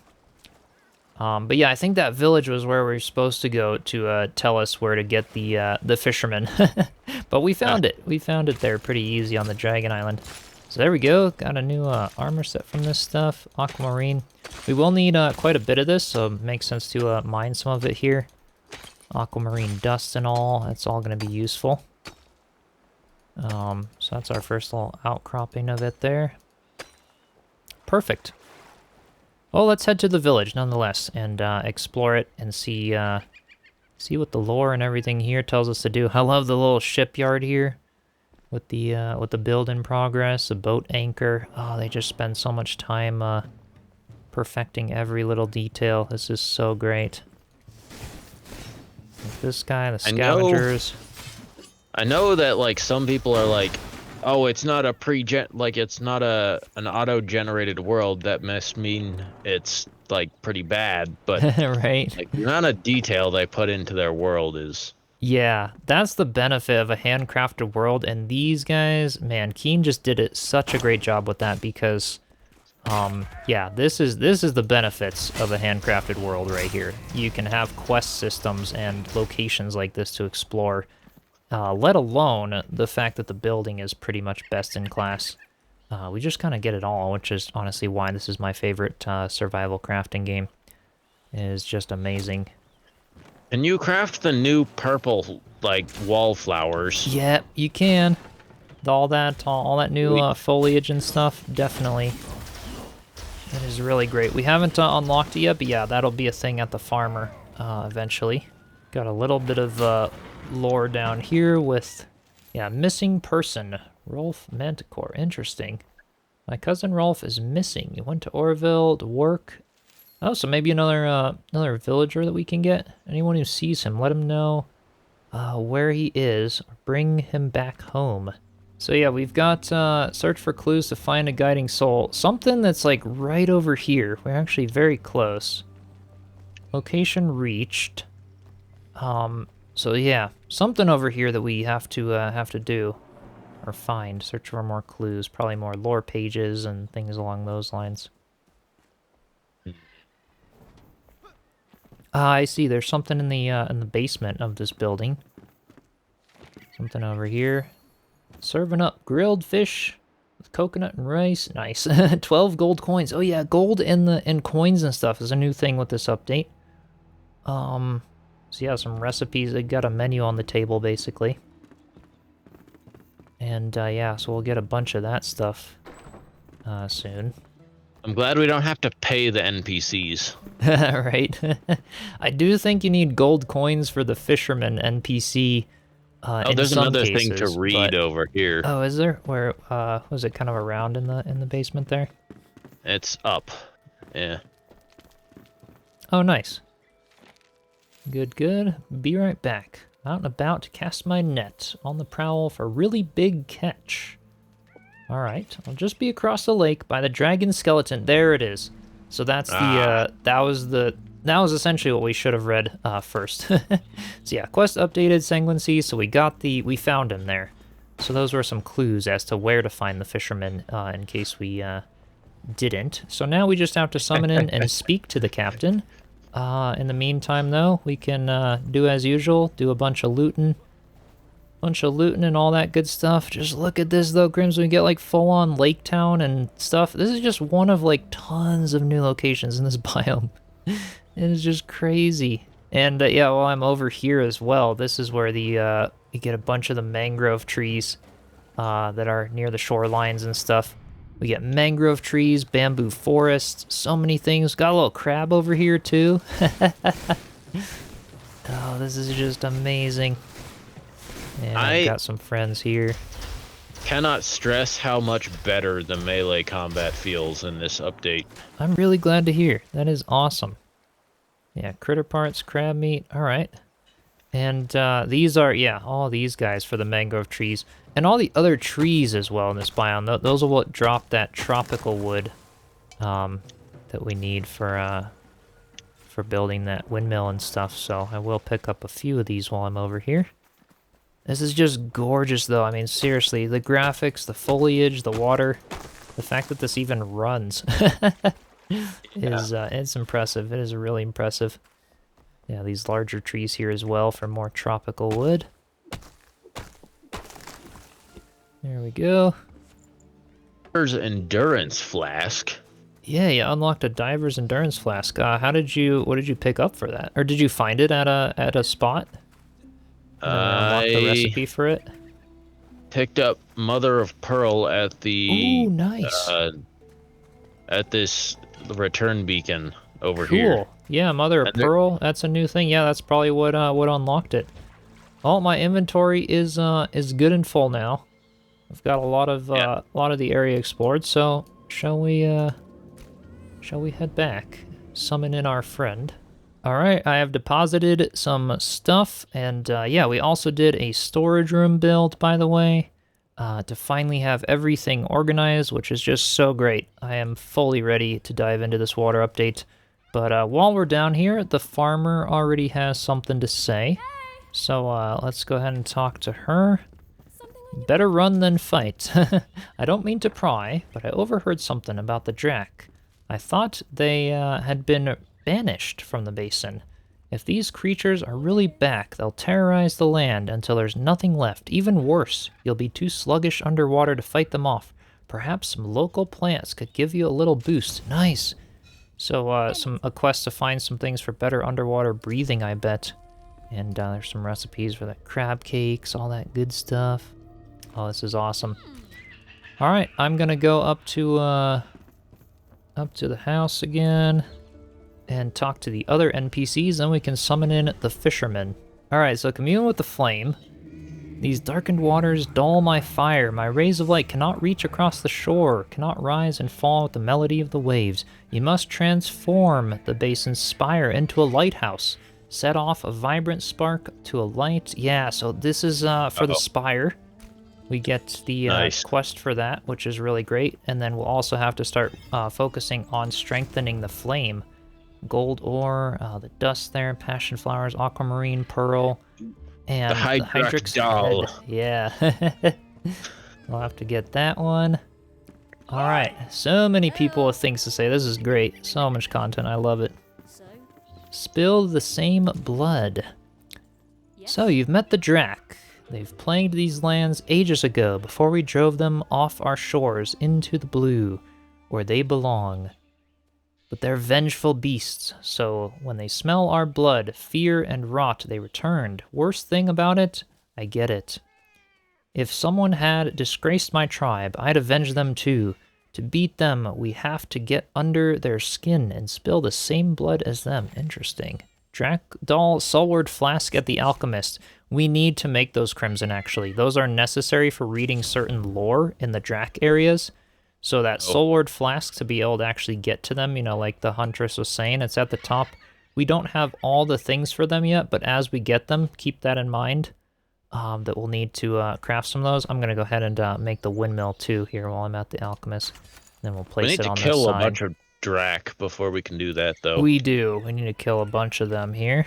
Speaker 1: But yeah, I think that village was where we were supposed to go to tell us where to get the fisherman. But we found it. We found it there pretty easy on the Dragon Island. So there we go. Got a new armor set from this stuff. Aquamarine. We will need quite a bit of this, so it makes sense to mine some of it here. Aquamarine dust and all. That's all going to be useful. So that's our first little outcropping of it there. Perfect. Well, let's head to the village nonetheless and explore it and see what the lore and everything here tells us to do. I love the little shipyard here with the build in progress, the boat anchor. Oh, they just spend so much time perfecting every little detail. This is so great. Like this guy, the scavengers.
Speaker 2: I know that like some people are like, oh, it's not a it's not an auto-generated world. That must mean it's like pretty bad, but
Speaker 1: right.
Speaker 2: Like the amount of detail they put into their world is.
Speaker 1: Yeah, that's the benefit of a handcrafted world, and these guys, man, Keen just did such a great job with that because, yeah, this is the benefits of a handcrafted world right here. You can have quest systems and locations like this to explore. Let alone the fact that the building is pretty much best in class. We just kind of get it all, which is honestly why this is my favorite survival crafting game. It is just amazing.
Speaker 2: Can you craft the new purple, like, wallflowers?
Speaker 1: Yeah, you can. All that new foliage and stuff, definitely. That is really great. We haven't unlocked it yet, but yeah, that'll be a thing at the farmer eventually. Got a little bit of lore down here with, yeah, missing person. Rolf Manticore. Interesting. My cousin Rolf is missing. He went to Orville to work. Oh, so maybe another villager that we can get. Anyone who sees him, let him know where he is. Or bring him back home. So yeah, we've got search for clues to find a guiding soul. Something that's like right over here. We're actually very close. Location reached. So yeah, something over here that we have to do or find. Search for more clues, probably more lore pages and things along those lines. I see. There's something in the basement of this building. Something over here. Serving up grilled fish with coconut and rice. Nice. 12 gold coins. Oh yeah, gold and coins and stuff is a new thing with this update. So yeah, some recipes. I got a menu on the table, basically. And yeah, so we'll get a bunch of that stuff soon.
Speaker 2: I'm glad we don't have to pay the NPCs.
Speaker 1: Right? I do think you need gold coins for the Fisherman NPC
Speaker 2: Oh,
Speaker 1: in
Speaker 2: there's
Speaker 1: some
Speaker 2: another
Speaker 1: cases,
Speaker 2: thing to read
Speaker 1: but...
Speaker 2: over here.
Speaker 1: Oh, is there? Where, was it kind of around in the basement there?
Speaker 2: It's up. Yeah.
Speaker 1: Oh, nice. Good, good. Be right back. Out and about to cast my net on the prowl for a really big catch. Alright, I'll just be across the lake by the dragon skeleton. There it is. So that's that was essentially what we should have read first. So yeah, quest updated, Sanguine Sea, so we found him there. So those were some clues as to where to find the fisherman in case we didn't. So now we just have to summon in and speak to the captain. In the meantime, though, we can do as usual, do a bunch of looting and all that good stuff. Just look at this, though, Grims. We get, like, full-on Lake Town and stuff. This is just one of, like, tons of new locations in this biome. It is just crazy. And, yeah, while I'm over here as well, this is where the, you get a bunch of the mangrove trees that are near the shorelines and stuff. We get mangrove trees, bamboo forests, so many things. Got a little crab over here, too. Oh, this is just amazing. And I've got some friends here.
Speaker 2: Cannot stress how much better the melee combat feels in this update.
Speaker 1: I'm really glad to hear. That is awesome. Yeah, critter parts, crab meat, alright. And these are, yeah, all these guys for the mangrove trees. And all the other trees as well in this biome. Those are what drop that tropical wood that we need for building that windmill and stuff. So I will pick up a few of these while I'm over here. This is just gorgeous, though. I mean, seriously, the graphics, the foliage, the water, the fact that this even runs is it's impressive. It is really impressive. Yeah, these larger trees here as well for more tropical wood. There we go.
Speaker 2: There's an endurance flask.
Speaker 1: Yeah, you unlocked a diver's endurance flask. What did you pick up for that? Or did you find it at a spot? Unlock the recipe for it.
Speaker 2: Picked up Mother of Pearl at the
Speaker 1: Ooh, nice.
Speaker 2: At this return beacon over here.
Speaker 1: Cool. Yeah, Mother of Pearl. That's a new thing. Yeah, that's probably what unlocked it. Oh, my inventory is good and full now. I've got a lot of the area explored. So shall we head back? Summon in our friend. Alright, I have deposited some stuff, and yeah, we also did a storage room build, by the way, to finally have everything organized, which is just so great. I am fully ready to dive into this water update, but while we're down here, the farmer already has something to say, so let's go ahead and talk to her. Better run than fight. I don't mean to pry, but I overheard something about the Drak. I thought they had been banished from the basin. If these creatures are really back, they'll terrorize the land until there's nothing left. Even worse, you'll be too sluggish underwater to fight them off. Perhaps some local plants could give you a little boost. Nice. So, a quest to find some things for better underwater breathing, I bet. And there's some recipes for the crab cakes, all that good stuff. Oh, this is awesome. All right, I'm gonna go up to the house again and talk to the other NPCs, then we can summon in the fisherman. Alright, so commune with the flame. These darkened waters dull my fire. My rays of light cannot reach across the shore, cannot rise and fall with the melody of the waves. You must transform the basin's spire into a lighthouse. Set off a vibrant spark to a light. Yeah, so this is for the spire. We get the quest for that, which is really great. And then we'll also have to start focusing on strengthening the flame. Gold ore, the dust there, passion flowers, aquamarine, pearl, and the Hydrix
Speaker 2: doll.
Speaker 1: Head. Yeah. We'll have to get that one. Alright, so many people with things to say. This is great. So much content. I love it. Spill the same blood. So, you've met the Drak. They've plagued these lands ages ago, before we drove them off our shores into the blue, where they belong. But they're vengeful beasts, so when they smell our blood, fear and rot, they returned. Worst thing about it, I get it. If someone had disgraced my tribe, I'd avenge them too. To beat them, we have to get under their skin and spill the same blood as them. Interesting. Drak doll soulward flask at the alchemist. We need to make those crimson, actually. Those are necessary for reading certain lore in the Drak areas. So that soulward flask, to be able to actually get to them, you know, like the huntress was saying, it's at the top. We don't have all the things for them yet, but as we get them, keep that in mind. That we'll need to craft some of those. I'm going to go ahead and make the windmill too here while I'm at the alchemist. Then we'll place it on the side.
Speaker 2: We need to kill a bunch of Drak before we can do that, though.
Speaker 1: We do. We need to kill a bunch of them here.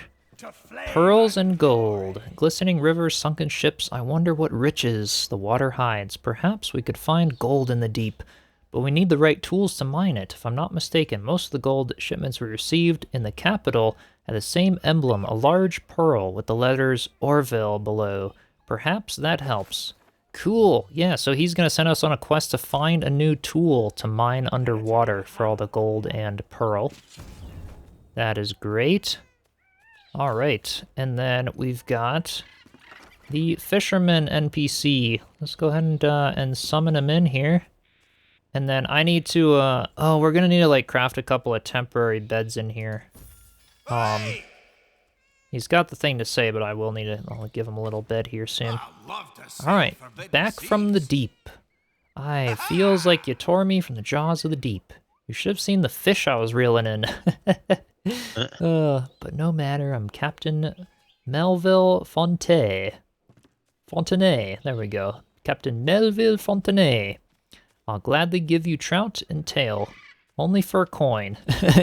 Speaker 1: Pearls and gold. Glistening rivers, sunken ships. I wonder what riches the water hides. Perhaps we could find gold in the deep. But we need the right tools to mine it. If I'm not mistaken, most of the gold shipments we received in the capital had the same emblem, a large pearl with the letters Orville below. Perhaps that helps. Cool. Yeah, so he's going to send us on a quest to find a new tool to mine underwater for all the gold and pearl. That is great. All right, and then we've got the Fisherman NPC. Let's go ahead and summon him in here. And then I need to, we're going to need to, like, craft a couple of temporary beds in here. He's got the thing to say, but I will need to, I'll give him a little bed here soon. Alright, back from the deep. Aye, feels like you tore me from the jaws of the deep. You should have seen the fish I was reeling in. But no matter, I'm Captain Melville Fontenay. There we go. Captain Melville Fontenay. I'll gladly give you trout and tail, only for a coin.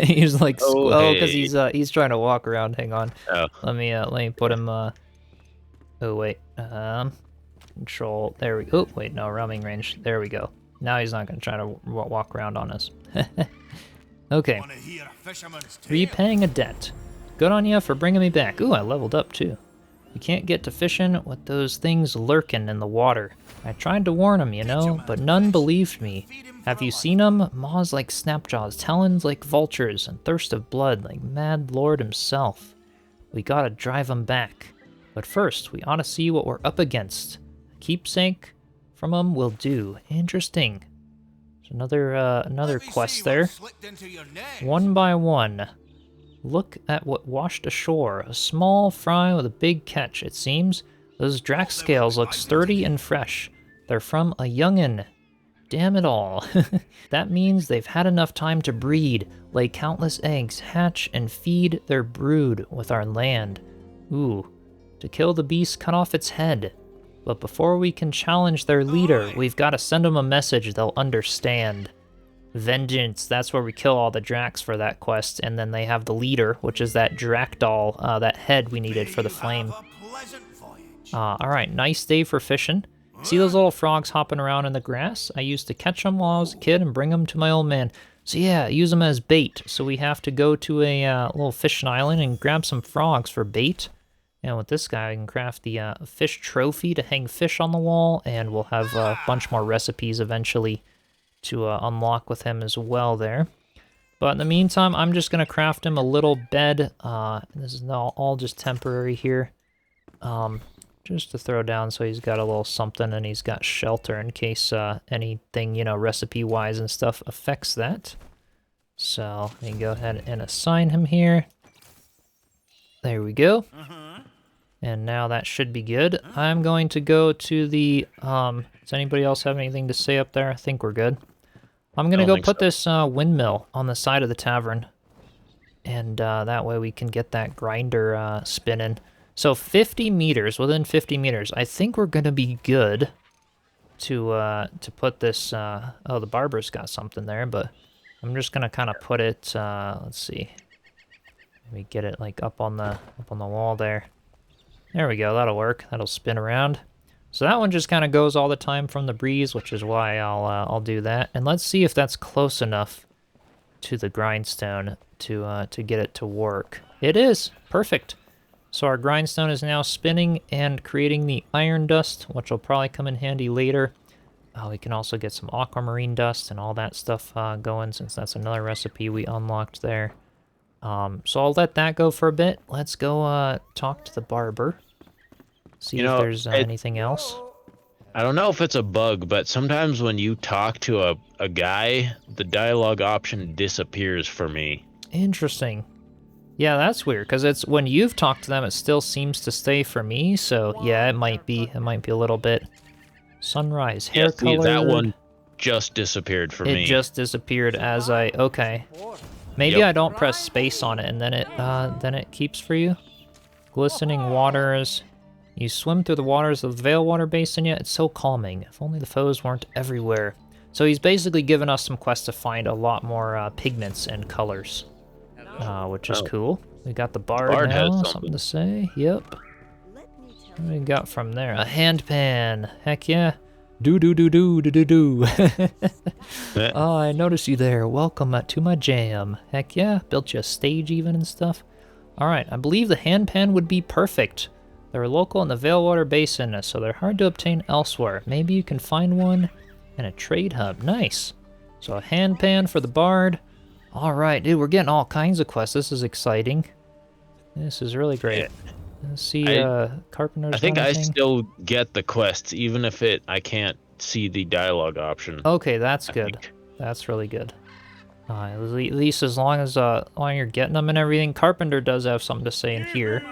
Speaker 1: He's like, because he's trying to walk around. Hang on.
Speaker 2: Oh.
Speaker 1: Let me put him. Oh wait. Control. There we go. Oh wait, no roaming range. There we go. Now he's not gonna try to walk around on us. Okay. Repaying a debt. Good on you for bringing me back. Ooh, I leveled up too. You can't get to fishing with those things lurking in the water. I tried to warn them, you know, but none believed me. Have you seen them? Maws like snapjaws, talons like vultures, and thirst of blood like Mad Lord himself. We gotta drive them back. But first, we ought to see what we're up against. A keepsake from them will do. Interesting. There's another quest there. One by one. Look at what washed ashore. A small fry with a big catch, it seems. Those Drak scales look sturdy and fresh. They're from a youngin'. Damn it all. That means they've had enough time to breed, lay countless eggs, hatch, and feed their brood with our land. Ooh. To kill the beast, cut off its head. But before we can challenge their leader, we've got to send them a message they'll understand. Vengeance, that's where we kill all the Draks for that quest, and then they have the leader, which is that Drak doll, that head we needed for the flame. Alright, nice day for fishing. See those little frogs hopping around in the grass? I used to catch them while I was a kid and bring them to my old man. So yeah, use them as bait. So we have to go to a little fishing island and grab some frogs for bait. And with this guy, I can craft the fish trophy to hang fish on the wall, and we'll have a bunch more recipes eventually to unlock with him as well there. But in the meantime, I'm just going to craft him a little bed. This is all just temporary here. Just to throw down so he's got a little something and he's got shelter in case anything, you know, recipe-wise and stuff affects that. So let me go ahead and assign him here. There we go. And now that should be good. I'm going to go to the... does anybody else have anything to say up there? I think we're good. I'm going to go put this windmill on the side of the tavern. And that way we can get that grinder spinning. So 50 meters, within 50 meters. I think we're going to be good to put this... oh, the barber's got something there, but I'm just going to kind of put it... let's see. Let me get it like up on the wall there. There we go, that'll work. That'll spin around. So that one just kind of goes all the time from the breeze, which is why I'll do that. And let's see if that's close enough to the grindstone to get it to work. It is perfect. So our grindstone is now spinning and creating the iron dust, which will probably come in handy later. We can also get some aquamarine dust and all that stuff going, since that's another recipe we unlocked there. So I'll let that go for a bit. Let's go talk to the barber. See if there's anything else.
Speaker 2: I don't know if it's a bug, but sometimes when you talk to a guy, the dialogue option disappears for me.
Speaker 1: Interesting. Yeah, that's weird, because it's when you've talked to them, it still seems to stay for me, so yeah, it might be a little bit. Sunrise, hair color.
Speaker 2: That one just disappeared for me.
Speaker 1: It just disappeared as okay. Maybe I don't press space on it, and then it keeps for you. Glistening waters. You swim through the waters of the Veilwater Basin yet? It's so calming. If only the foes weren't everywhere. So he's basically given us some quests to find a lot more pigments and colors, which is cool. We got the bard now, something to say. Yep. What do we got from there? A hand pan. Heck yeah. Do. Oh, I noticed you there. Welcome to my jam. Heck yeah. Built you a stage even and stuff. Alright, I believe the hand pan would be perfect. They're local in the Veilwater Basin, so they're hard to obtain elsewhere. Maybe you can find one in a trade hub. Nice. So a hand pan for the bard. Alright, dude, we're getting all kinds of quests. This is exciting. This is really great. Let's see, Carpenter's
Speaker 2: I think I still get the quests, even if I can't see the dialogue option.
Speaker 1: Okay, that's good. That's really good. At least as long as you're getting them and everything. Carpenter does have something to say in here.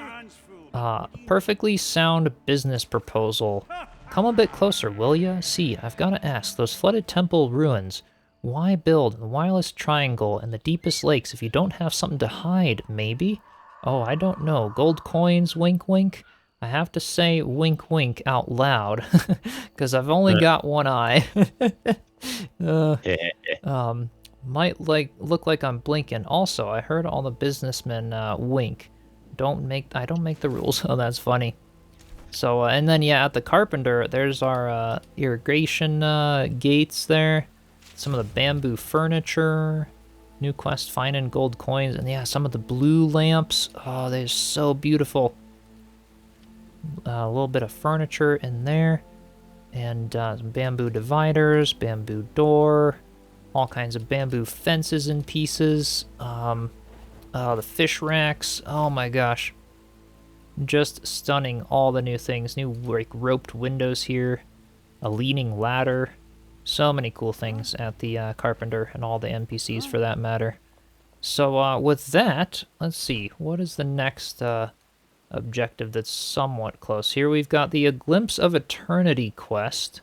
Speaker 1: Perfectly sound business proposal. Come a bit closer, will ya? See, I've got to ask, those flooded temple ruins, why build the wireless triangle in the deepest lakes if you don't have something to hide, maybe? Oh, I don't know. Gold coins, wink wink? I have to say wink wink out loud, because I've only got one eye. Might look like I'm blinking. Also, I heard all the businessmen wink. I don't make the rules. Oh, that's funny. So, and then yeah, at the carpenter, there's our irrigation gates there. Some of the bamboo furniture. New quest, finding gold coins, and yeah, some of the blue lamps. Oh, they're so beautiful. A little bit of furniture in there, and some bamboo dividers, bamboo door, all kinds of bamboo fences and pieces. The fish racks. Oh my gosh, just stunning! All the new things, new like roped windows here, a leaning ladder. So many cool things at the Carpenter, and all the NPCs for that matter. So with that, let's see, what is the next objective that's somewhat close? Here we've got the A Glimpse of Eternity quest,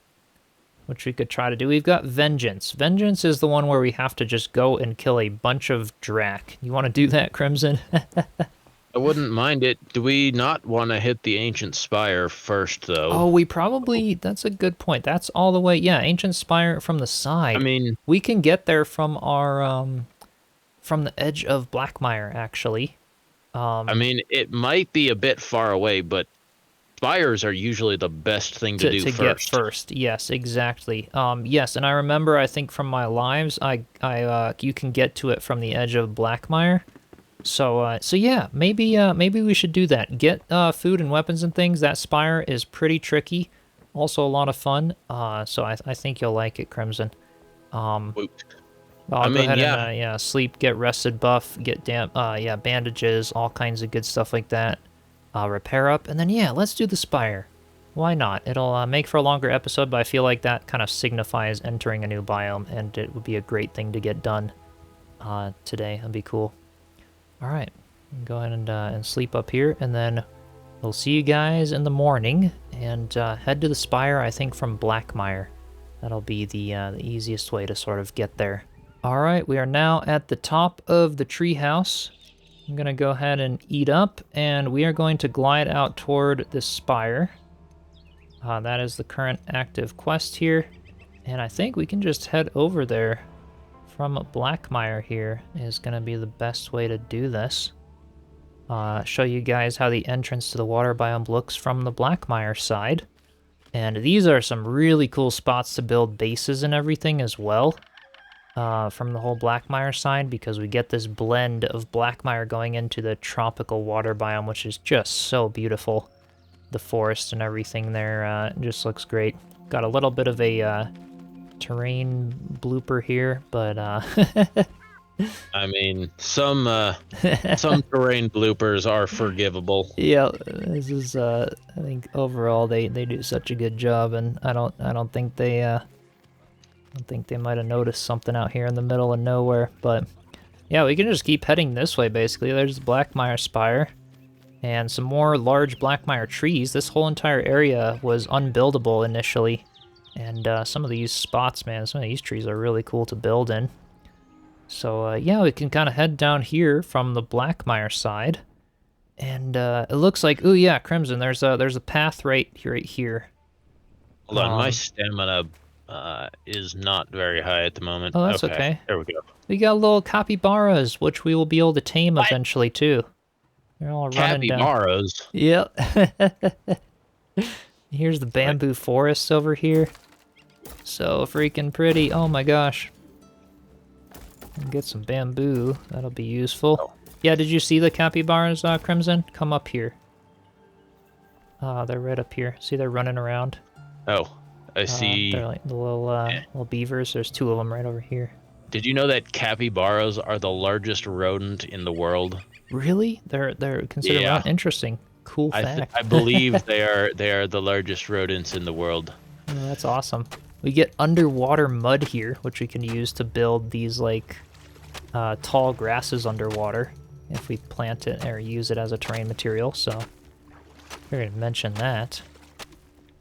Speaker 1: which we could try to do. We've got Vengeance. Vengeance is the one where we have to just go and kill a bunch of Drak. You want to do that, Crimson?
Speaker 2: I wouldn't mind it. Do we not want to hit the ancient spire first, though?
Speaker 1: Oh, we probably... That's a good point. That's all the way... Yeah, ancient spire from the side.
Speaker 2: I mean...
Speaker 1: We can get there from our... from the edge of Blackmire, actually.
Speaker 2: I mean, it might be a bit far away, but spires are usually the best thing to do first.
Speaker 1: To get first, yes, exactly. Yes, and I remember, I think from my lives, you can get to it from the edge of Blackmire. So yeah, maybe we should do that. Get food and weapons and things. That spire is pretty tricky, also a lot of fun. So I think you'll like it, Crimson. I'll go ahead and sleep, get rested, buff, get bandages, all kinds of good stuff like that. Repair up, and then yeah, let's do the spire. Why not? It'll make for a longer episode, but I feel like that kind of signifies entering a new biome, and it would be a great thing to get done today. That'd be cool. All right, go ahead and sleep up here, and then we'll see you guys in the morning, and head to the spire, I think, from Blackmire. That'll be the easiest way to sort of get there. All right, we are now at the top of the treehouse. I'm going to go ahead and eat up, and we are going to glide out toward the spire. That is the current active quest here, and I think we can just head over there. From Blackmire here is going to be the best way to do this. Show you guys how the entrance to the water biome looks from the Blackmire side. And these are some really cool spots to build bases and everything as well. From the whole Blackmire side, because we get this blend of Blackmire going into the tropical water biome, which is just so beautiful. The forest and everything there just looks great. Got a little bit of a terrain blooper here, but
Speaker 2: I mean, some terrain bloopers are forgivable.
Speaker 1: yeah, this is I think overall they do such a good job, and I don't think they might have noticed something out here in the middle of nowhere, but yeah, we can just keep heading this way basically. There's the Blackmire Spire and some more large Blackmire trees. This whole entire area was unbuildable initially, and some of these spots, man, some of these trees are really cool to build in. So yeah, we can kind of head down here from the Blackmire side, and it looks like, ooh yeah, Crimson, there's a path right here.
Speaker 2: Hold on, my stamina is not very high at the moment.
Speaker 1: Oh, that's okay.
Speaker 2: There we go.
Speaker 1: We got little capybaras, which we will be able to tame eventually too. They're all running down.
Speaker 2: Capybaras?
Speaker 1: Yep. Here's the bamboo forests over here. So freaking pretty. Oh my gosh. Get some bamboo. That'll be useful.
Speaker 2: Oh.
Speaker 1: Yeah, did you see the capybaras, Crimson? Come up here. They're right up here. See, they're running around.
Speaker 2: Oh, I see.
Speaker 1: They're like the little beavers. There's 2 of them right over here.
Speaker 2: Did you know that capybaras are the largest rodent in the world?
Speaker 1: Really? They're considered
Speaker 2: Yeah.
Speaker 1: interesting. Cool fact.
Speaker 2: I believe they are the largest rodents in the world.
Speaker 1: Oh, that's awesome. We get underwater mud here, which we can use to build these like tall grasses underwater if we plant it or use it as a terrain material. So we're gonna mention that.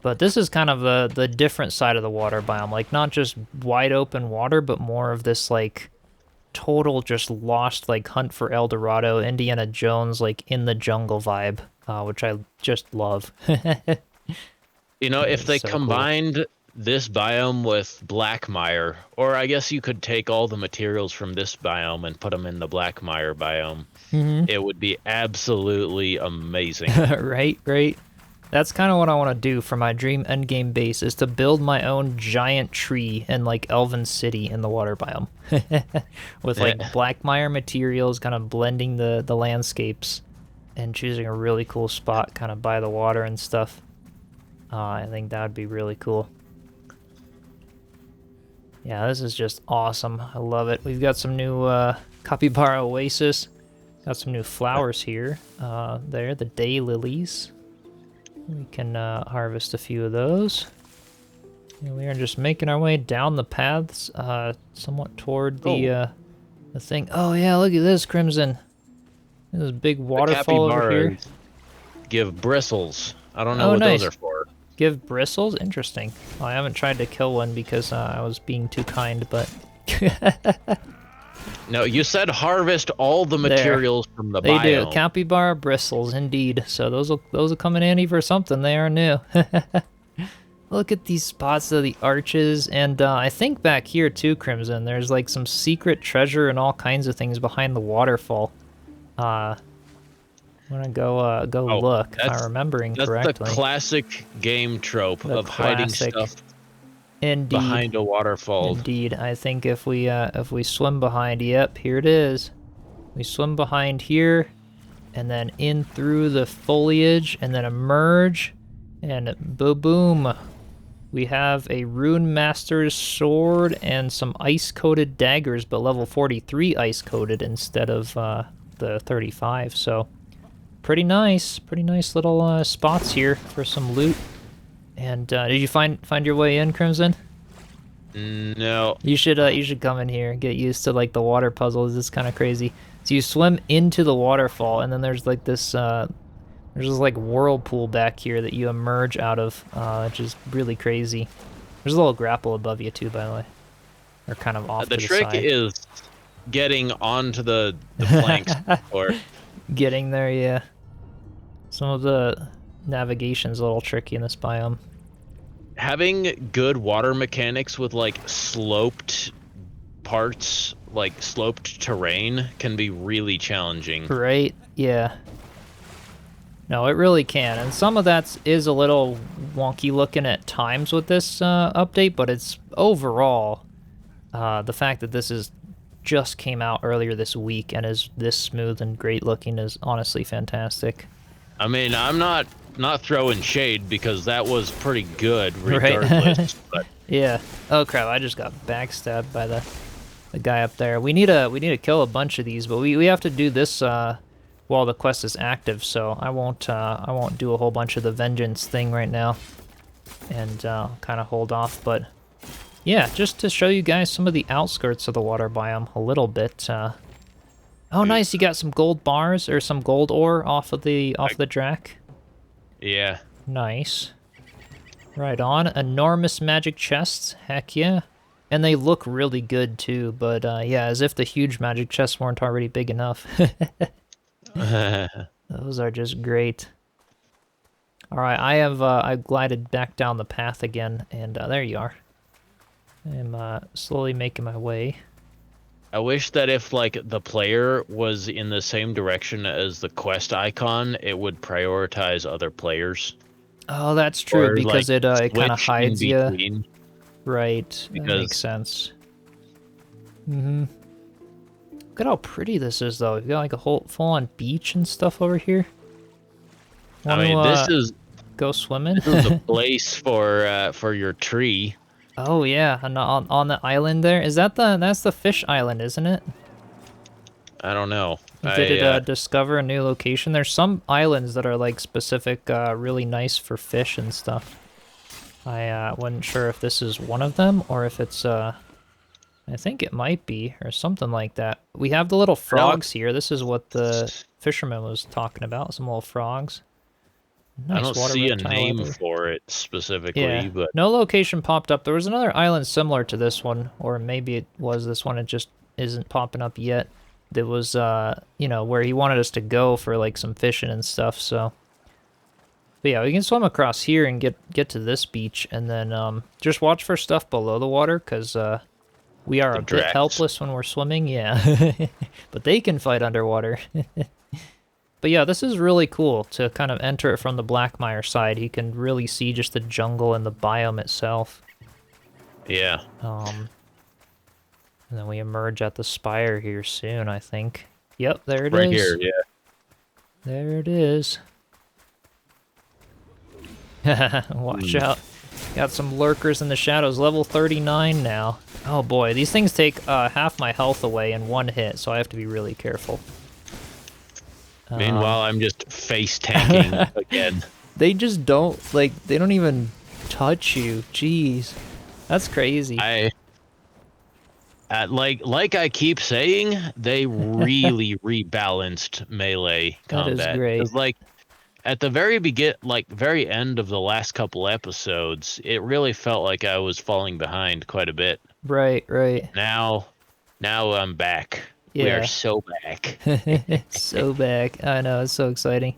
Speaker 1: But this is kind of the different side of the water biome, like not just wide open water, but more of this like total just lost like hunt for El Dorado, Indiana Jones, like in the jungle vibe, which I just love.
Speaker 2: You know, if they
Speaker 1: so
Speaker 2: combined this biome with Blackmire, or I guess you could take all the materials from this biome and put them in the Blackmire biome, it would be absolutely amazing.
Speaker 1: Right. That's kind of what I want to do for my dream endgame base, is to build my own giant tree in like Elven City in the water biome. With like Blackmire materials, kind of blending the landscapes and choosing a really cool spot kind of by the water and stuff. I think that would be really cool. Yeah, this is just awesome. I love it. We've got some new capybara oasis. Got some new flowers here. There, the day lilies. We can harvest a few of those. And we are just making our way down the paths, somewhat toward the thing. Oh yeah, look at this, Crimson. There's a big waterfall over here.
Speaker 2: Give bristles. I don't know what those are for.
Speaker 1: Give bristles? Interesting. Well, I haven't tried to kill one because I was being too kind, but...
Speaker 2: No, you said harvest all the materials from the biome.
Speaker 1: They do. Capybara bristles, indeed. So those will come in handy for something. They are new. Look at these spots of the arches, and I think back here too, Crimson, there's like some secret treasure and all kinds of things behind the waterfall. I'm gonna go look if I'm remembering correctly.
Speaker 2: That's the classic game trope of hiding stuff behind a waterfall.
Speaker 1: Indeed, I think if we swim behind, yep, here it is. We swim behind here, and then in through the foliage, and then emerge, and boom, we have a Rune Master's sword and some ice-coated daggers, but level 43 ice-coated instead of the 35. So pretty nice little spots here for some loot. And did you find your way in, Crimson?
Speaker 2: No.
Speaker 1: You should come in here and get used to like the water puzzles. It's kind of crazy. So you swim into the waterfall, and then there's like this like whirlpool back here that you emerge out of, which is really crazy. There's a little grapple above you too, by the way, or kind of off to the side.
Speaker 2: The trick is getting onto the planks or
Speaker 1: getting there. Yeah. Some of the navigation's a little tricky in this biome.
Speaker 2: Having good water mechanics with like sloped parts, like sloped terrain, can be really challenging.
Speaker 1: Right? Yeah. No, it really can, and some of that is a little wonky looking at times with this update, but it's overall the fact that this is just came out earlier this week and is this smooth and great looking is honestly fantastic.
Speaker 2: I mean, I'm not not throwing shade because that was pretty good
Speaker 1: Right.
Speaker 2: regardless. But
Speaker 1: Yeah. Oh crap! I just got backstabbed by the guy up there. We need to kill a bunch of these, but we have to do this while the quest is active. So I won't do a whole bunch of the vengeance thing right now, and kind of hold off. But yeah, just to show you guys some of the outskirts of the water biome a little bit. Oh, nice! You got some gold bars or some gold ore off of the Drak.
Speaker 2: yeah.
Speaker 1: Nice. Right on. Enormous magic chests. Heck yeah. And they look really good too, but yeah, as if the huge magic chests weren't already big enough. Those are just great. Alright, I've glided back down the path again, and there you are. I'm slowly making my way.
Speaker 2: I wish that if like the player was in the same direction as the quest icon, it would prioritize other players.
Speaker 1: Oh, that's true,
Speaker 2: Or,
Speaker 1: because
Speaker 2: like,
Speaker 1: it kind of
Speaker 2: switch in
Speaker 1: hides you.
Speaker 2: between.
Speaker 1: Right, that
Speaker 2: Because-
Speaker 1: makes sense. Mm-hmm. Look at how pretty this is, though. We've got like a whole full-on beach and stuff over here.
Speaker 2: I mean,
Speaker 1: Wanna,
Speaker 2: this is
Speaker 1: go swimming.
Speaker 2: the place for your tree.
Speaker 1: Oh yeah, and on the island there. Is that that's the fish island, isn't it?
Speaker 2: I don't know.
Speaker 1: Did it discover a new location? There's some islands that are like specific, really nice for fish and stuff. I wasn't sure if this is one of them or if it's I think it might be or something like that. We have the little frogs here. This is what the fisherman was talking about. Some little frogs. Nice
Speaker 2: I don't
Speaker 1: water
Speaker 2: see a
Speaker 1: reptile
Speaker 2: name
Speaker 1: over.
Speaker 2: for it specifically,
Speaker 1: Yeah,
Speaker 2: but
Speaker 1: no location popped up. There was another island similar to this one, or maybe it was this one. It just isn't popping up yet. That was, you know, where he wanted us to go for like some fishing and stuff. So, but yeah, we can swim across here and get to this beach, and then just watch for stuff below the water, because we are
Speaker 2: The
Speaker 1: a bit
Speaker 2: Draks.
Speaker 1: helpless when we're swimming. Yeah, but they can fight underwater. But yeah, this is really cool to kind of enter it from the Blackmire side. You can really see just the jungle and the biome itself.
Speaker 2: yeah.
Speaker 1: And then we emerge at the spire here soon, I think. Yep, there it is.
Speaker 2: Right here, yeah.
Speaker 1: There it is. Watch out. Got some lurkers in the shadows. Level 39 now. Oh boy, these things take half my health away in one hit, so I have to be really careful.
Speaker 2: Meanwhile, I'm just face tanking again.
Speaker 1: They just don't, like, they don't even touch you. Jeez. That's crazy.
Speaker 2: Like I keep saying, they really rebalanced melee combat.
Speaker 1: That is great.
Speaker 2: 'Cause, like, at the very end of the last couple episodes, it really felt like I was falling behind quite a bit.
Speaker 1: Right, right.
Speaker 2: Now I'm back. We
Speaker 1: Yeah.
Speaker 2: are so back.
Speaker 1: So back. I know, it's so exciting.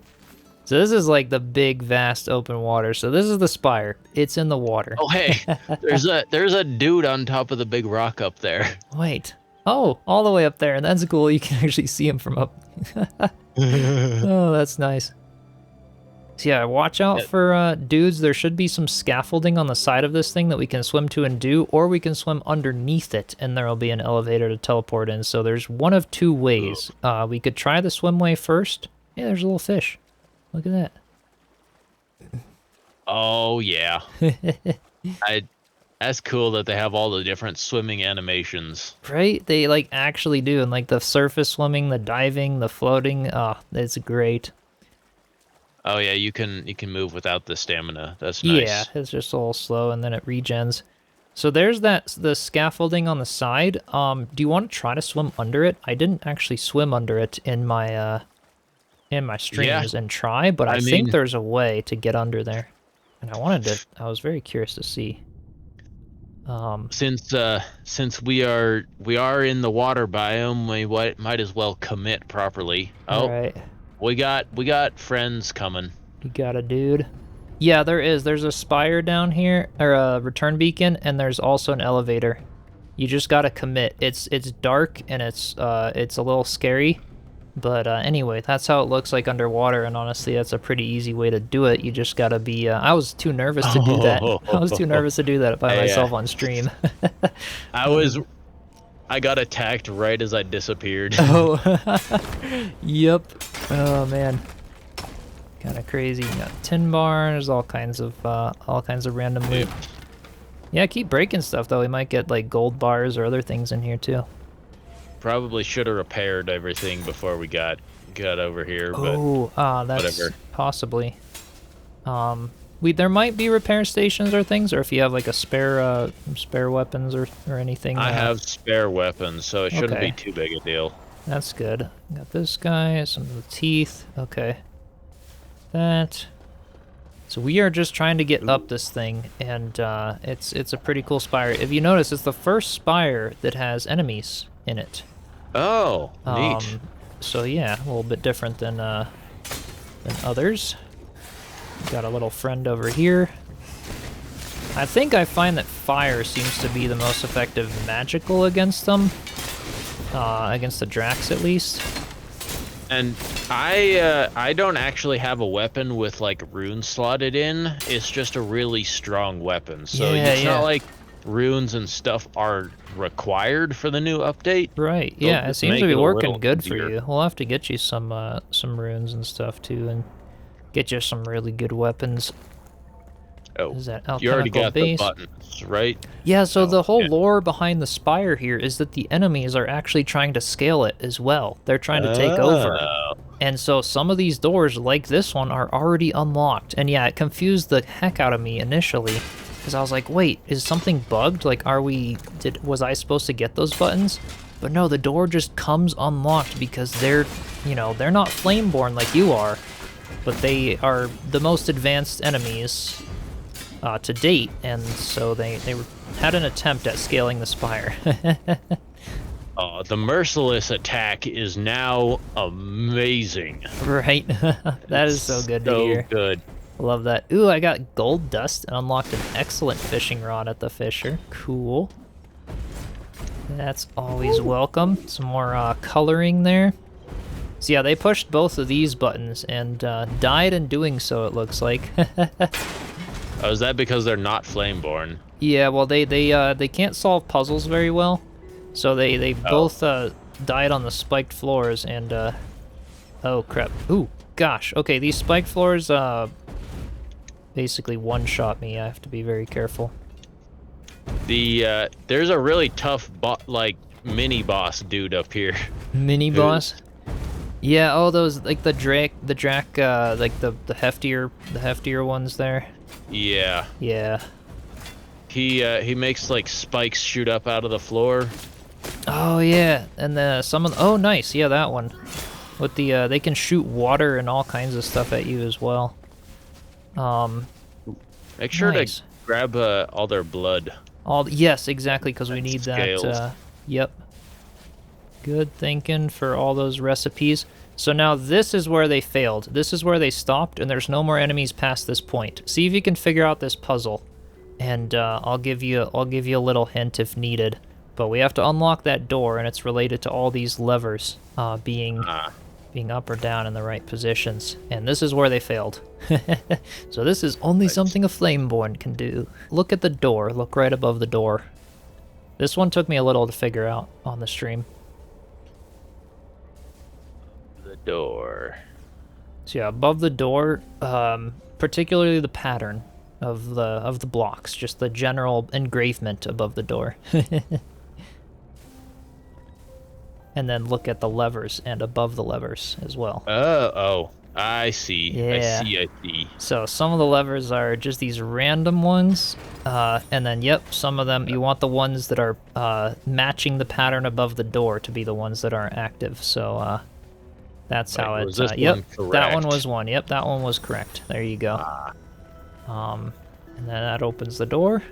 Speaker 1: So this is like the big, vast open water. So this is the spire. It's in the water.
Speaker 2: Oh hey, there's a dude on top of the big rock up there.
Speaker 1: Wait. Oh, all the way up there. And that's cool. You can actually see him from up. Oh, that's nice. So yeah, watch out for dudes. There should be some scaffolding on the side of this thing that we can swim to and do, or we can swim underneath it, and there will be an elevator to teleport in. So there's one of two ways. We could try the swim way first. Yeah, there's a little fish. Look at that.
Speaker 2: Oh yeah. That's cool that they have all the different swimming animations.
Speaker 1: Right? They like actually do, and like the surface swimming, the diving, the floating. It's great.
Speaker 2: Oh yeah, you can move without the stamina. That's nice.
Speaker 1: Yeah, it's just a little slow, and then it regens. So there's the scaffolding on the side. Do you want to try to swim under it? I didn't actually swim under it in my streams and try, but I think
Speaker 2: mean-
Speaker 1: there's a way to get under there, and I was very curious to see.
Speaker 2: Since we are in the water biome, we might as well commit properly. Oh,
Speaker 1: Right.
Speaker 2: we got friends coming.
Speaker 1: You got a dude. Yeah, there is. There's a spire down here, or a return beacon, and there's also an elevator. You just gotta commit. It's dark and it's a little scary, but anyway, that's how it looks like underwater. And honestly, that's a pretty easy way to do it. You just gotta be. I was too nervous to do that. I was too nervous to do that by myself on stream.
Speaker 2: I got attacked right as I disappeared.
Speaker 1: Oh, yep. Oh man. kind of crazy. You got tin bars, all kinds of random loot. Yeah, keep breaking stuff though. We might get like gold bars or other things in here too.
Speaker 2: Probably should have repaired everything before we got over here, but
Speaker 1: that's
Speaker 2: whatever.
Speaker 1: possibly. There might be repair stations or things, or if you have like a spare weapons or anything.
Speaker 2: I have spare weapons, so it shouldn't
Speaker 1: okay.
Speaker 2: be too big a deal.
Speaker 1: That's good. Got this guy, some of the teeth. Okay. That. So we are just trying to get up this thing, and it's a pretty cool spire. If you notice, it's the first spire that has enemies in it.
Speaker 2: Oh, neat.
Speaker 1: So yeah, a little bit different than others. Got a little friend over here. I think I find that fire seems to be the most effective magical against them. Against the Draks, at least.
Speaker 2: And I don't actually have a weapon with like runes slotted in. It's just a really strong weapon. So it's not like runes and stuff are required for the new update.
Speaker 1: Right. Yeah, it seems to be working good for you. We'll have to get you some runes and stuff too, and get you some really good weapons.
Speaker 2: Oh,
Speaker 1: is that
Speaker 2: you already got
Speaker 1: base?
Speaker 2: The buttons, right?
Speaker 1: Yeah, so the whole lore behind the spire here is that the enemies are actually trying to scale it as well. They're trying to take over. And so some of these doors, like this one, are already unlocked. And yeah, it confused the heck out of me initially, because I was like, wait, is something bugged? Like, was I supposed to get those buttons? But no, the door just comes unlocked because they're not flameborn like you are, but they are the most advanced enemies to date, and so they had an attempt at scaling the spire.
Speaker 2: The merciless attack is now amazing.
Speaker 1: Right? That is so good to hear.
Speaker 2: So good.
Speaker 1: Love that. Ooh, I got gold dust and unlocked an excellent fishing rod at the Fisher. Cool. That's always welcome. Some more coloring there. So yeah, they pushed both of these buttons and died in doing so, it looks like.
Speaker 2: Oh, is that because they're not flameborn?
Speaker 1: Yeah, well, they can't solve puzzles very well, so they both died on the spiked floors and oh crap! Ooh, gosh. Okay, these spiked floors basically one-shot me. I have to be very careful.
Speaker 2: There's a really tough mini boss dude up here.
Speaker 1: Mini boss? Yeah. Oh, those like the Drak, like the heftier ones there.
Speaker 2: Yeah.
Speaker 1: Yeah.
Speaker 2: He makes like spikes shoot up out of the floor.
Speaker 1: Oh yeah, and oh nice, yeah, that one. With the they can shoot water and all kinds of stuff at you as well.
Speaker 2: Make sure to grab all their blood.
Speaker 1: Yes, exactly, because we need that. Yep. Good thinking for all those recipes. So now this is where they failed. This is where they stopped, and there's no more enemies past this point. See if you can figure out this puzzle, and I'll give you a little hint if needed. But we have to unlock that door, and it's related to all these levers being up or down in the right positions. And this is where they failed. So this is only something a Flameborn can do. Look at the door. Look right above the door. This one took me a little to figure out on the stream.
Speaker 2: Door.
Speaker 1: So yeah, above the door, particularly the pattern of the blocks, just the general engravement above the door. And then look at the levers and above the levers as well.
Speaker 2: Oh, I see.
Speaker 1: Yeah.
Speaker 2: I see.
Speaker 1: So some of the levers are just these random ones, and then yep, some of them you want the ones that are matching the pattern above the door to be the ones that aren't active. So that's how it. Yep, that one was one. Yep, that one was correct. There you go. And then that opens the door.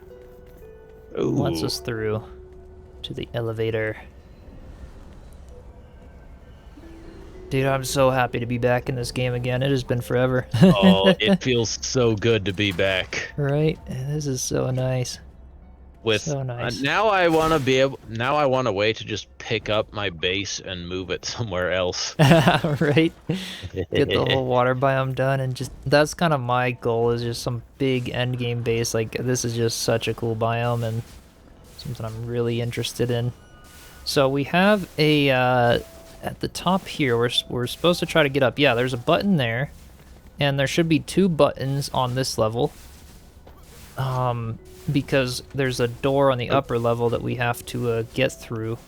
Speaker 2: Ooh.
Speaker 1: Lets us through to the elevator. Dude, I'm so happy to be back in this game again. It has been forever.
Speaker 2: Oh, it feels so good to be back.
Speaker 1: Right? This is so nice. So nice.
Speaker 2: Now I want a way to just pick up my base and move it somewhere else.
Speaker 1: Right? Get the whole water biome done, and just that's kind of my goal, is just some big end game base. Like, this is just such a cool biome and something I'm really interested in. So we have a at the top here, we're supposed to try to get up. Yeah, there's a button there, and there should be 2 buttons on this level. Because there's a door on the upper level that we have to get through.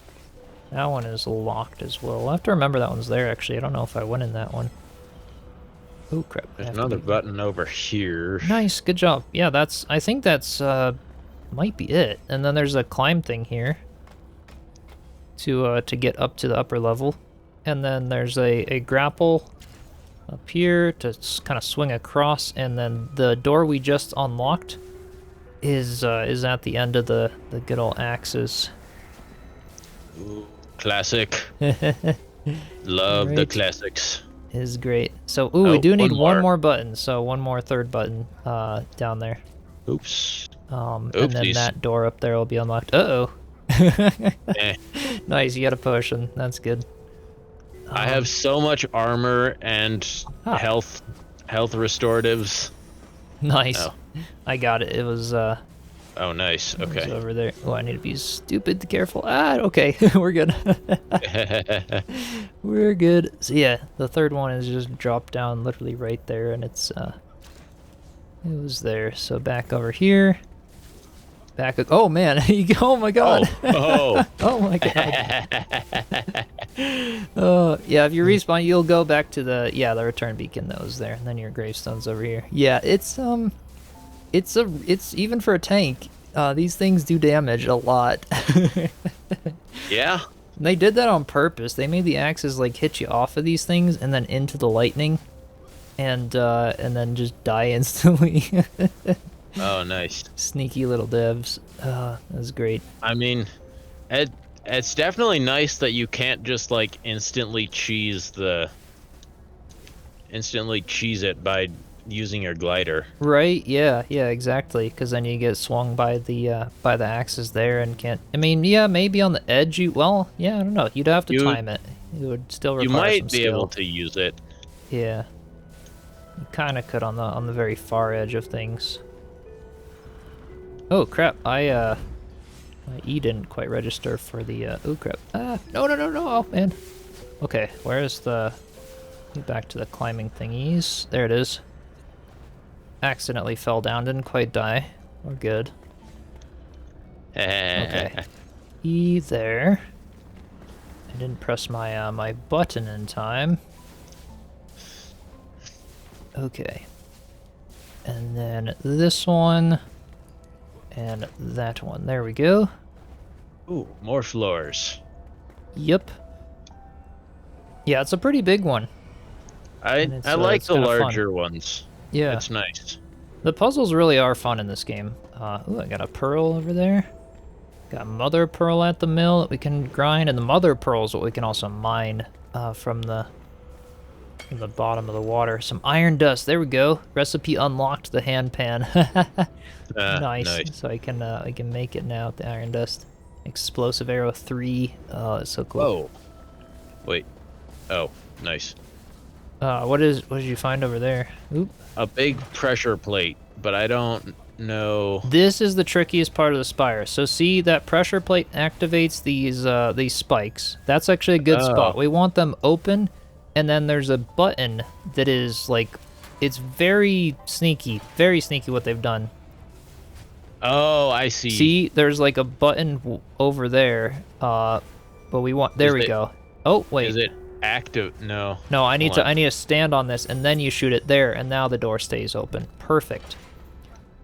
Speaker 1: That one is locked as well. I'll have to remember that one's there, actually. I don't know if I went in that one. Oh, crap.
Speaker 2: There's another button over here.
Speaker 1: Nice, good job. Yeah, I think that's, might be it. And then there's a climb thing here to get up to the upper level. And then there's a grapple up here to kind of swing across. And then the door we just unlocked is at the end of the good old axes.
Speaker 2: Ooh, classic. Love the classics.
Speaker 1: Is great. So, we do need one more button. So one more third button down there.
Speaker 2: Oops.
Speaker 1: And then that door up there will be unlocked. Nice, you got a potion. That's good.
Speaker 2: I have so much armor and health restoratives.
Speaker 1: Nice. Oh. I got it. It was
Speaker 2: oh, nice. Okay.
Speaker 1: It was over there. Oh, I need to be stupid careful. Okay. We're good. We're good. So yeah, the third one is just dropped down literally right there, and it was there. So back over here. Oh man, oh my god.
Speaker 2: Oh.
Speaker 1: Oh my god. Yeah, if you respawn, you'll go back to the return beacon that was there, and then your gravestone's over here. Yeah, it's even for a tank, these things do damage a lot.
Speaker 2: Yeah.
Speaker 1: And they did that on purpose. They made the axes like hit you off of these things and then into the lightning, and then just die instantly.
Speaker 2: Oh, nice.
Speaker 1: Sneaky little devs. That was great.
Speaker 2: I mean, it's definitely nice that you can't just like instantly cheese it by using your glider.
Speaker 1: Right? Yeah, exactly. Because then you get swung by the axes there and can't. I mean, yeah, maybe on the edge I don't know. You'd have to time it. It would still require some skill.
Speaker 2: You might be able to use it.
Speaker 1: Yeah. You kind of could on the very far edge of things. Oh crap! My E didn't quite register for the. Oh crap! No! Oh man. Okay, where's the? Get back to the climbing thingies. There it is. Accidentally fell down. Didn't quite die. We're good. Okay. E there. I didn't press my my button in time. Okay. And then this one. And that one. There we go.
Speaker 2: Ooh, more floors.
Speaker 1: Yep. Yeah, it's a pretty big one.
Speaker 2: I like the larger ones.
Speaker 1: Yeah.
Speaker 2: It's nice.
Speaker 1: The puzzles really are fun in this game. Ooh, I got a pearl over there. Got mother pearl at the mill that we can grind, and the mother pearl is what we can also mine from the bottom of the water. Some iron dust. There we go. Recipe unlocked. The hand pan. Nice. So I can make it now with the iron dust. Explosive arrow 3. Oh, that's so cool.
Speaker 2: Whoa. Wait. Oh, nice.
Speaker 1: What did you find over there? Oop.
Speaker 2: A big pressure plate, but I don't know.
Speaker 1: This is the trickiest part of the spire. So see, that pressure plate activates these spikes. That's actually a good spot. We want them open, and then there's a button that is like, it's very sneaky what they've done.
Speaker 2: Oh, I see.
Speaker 1: See, there's like a button over there, but we want, there we go. Oh, wait.
Speaker 2: Is it active? No.
Speaker 1: No, I need to stand on this, and then you shoot it there, and now the door stays open. Perfect.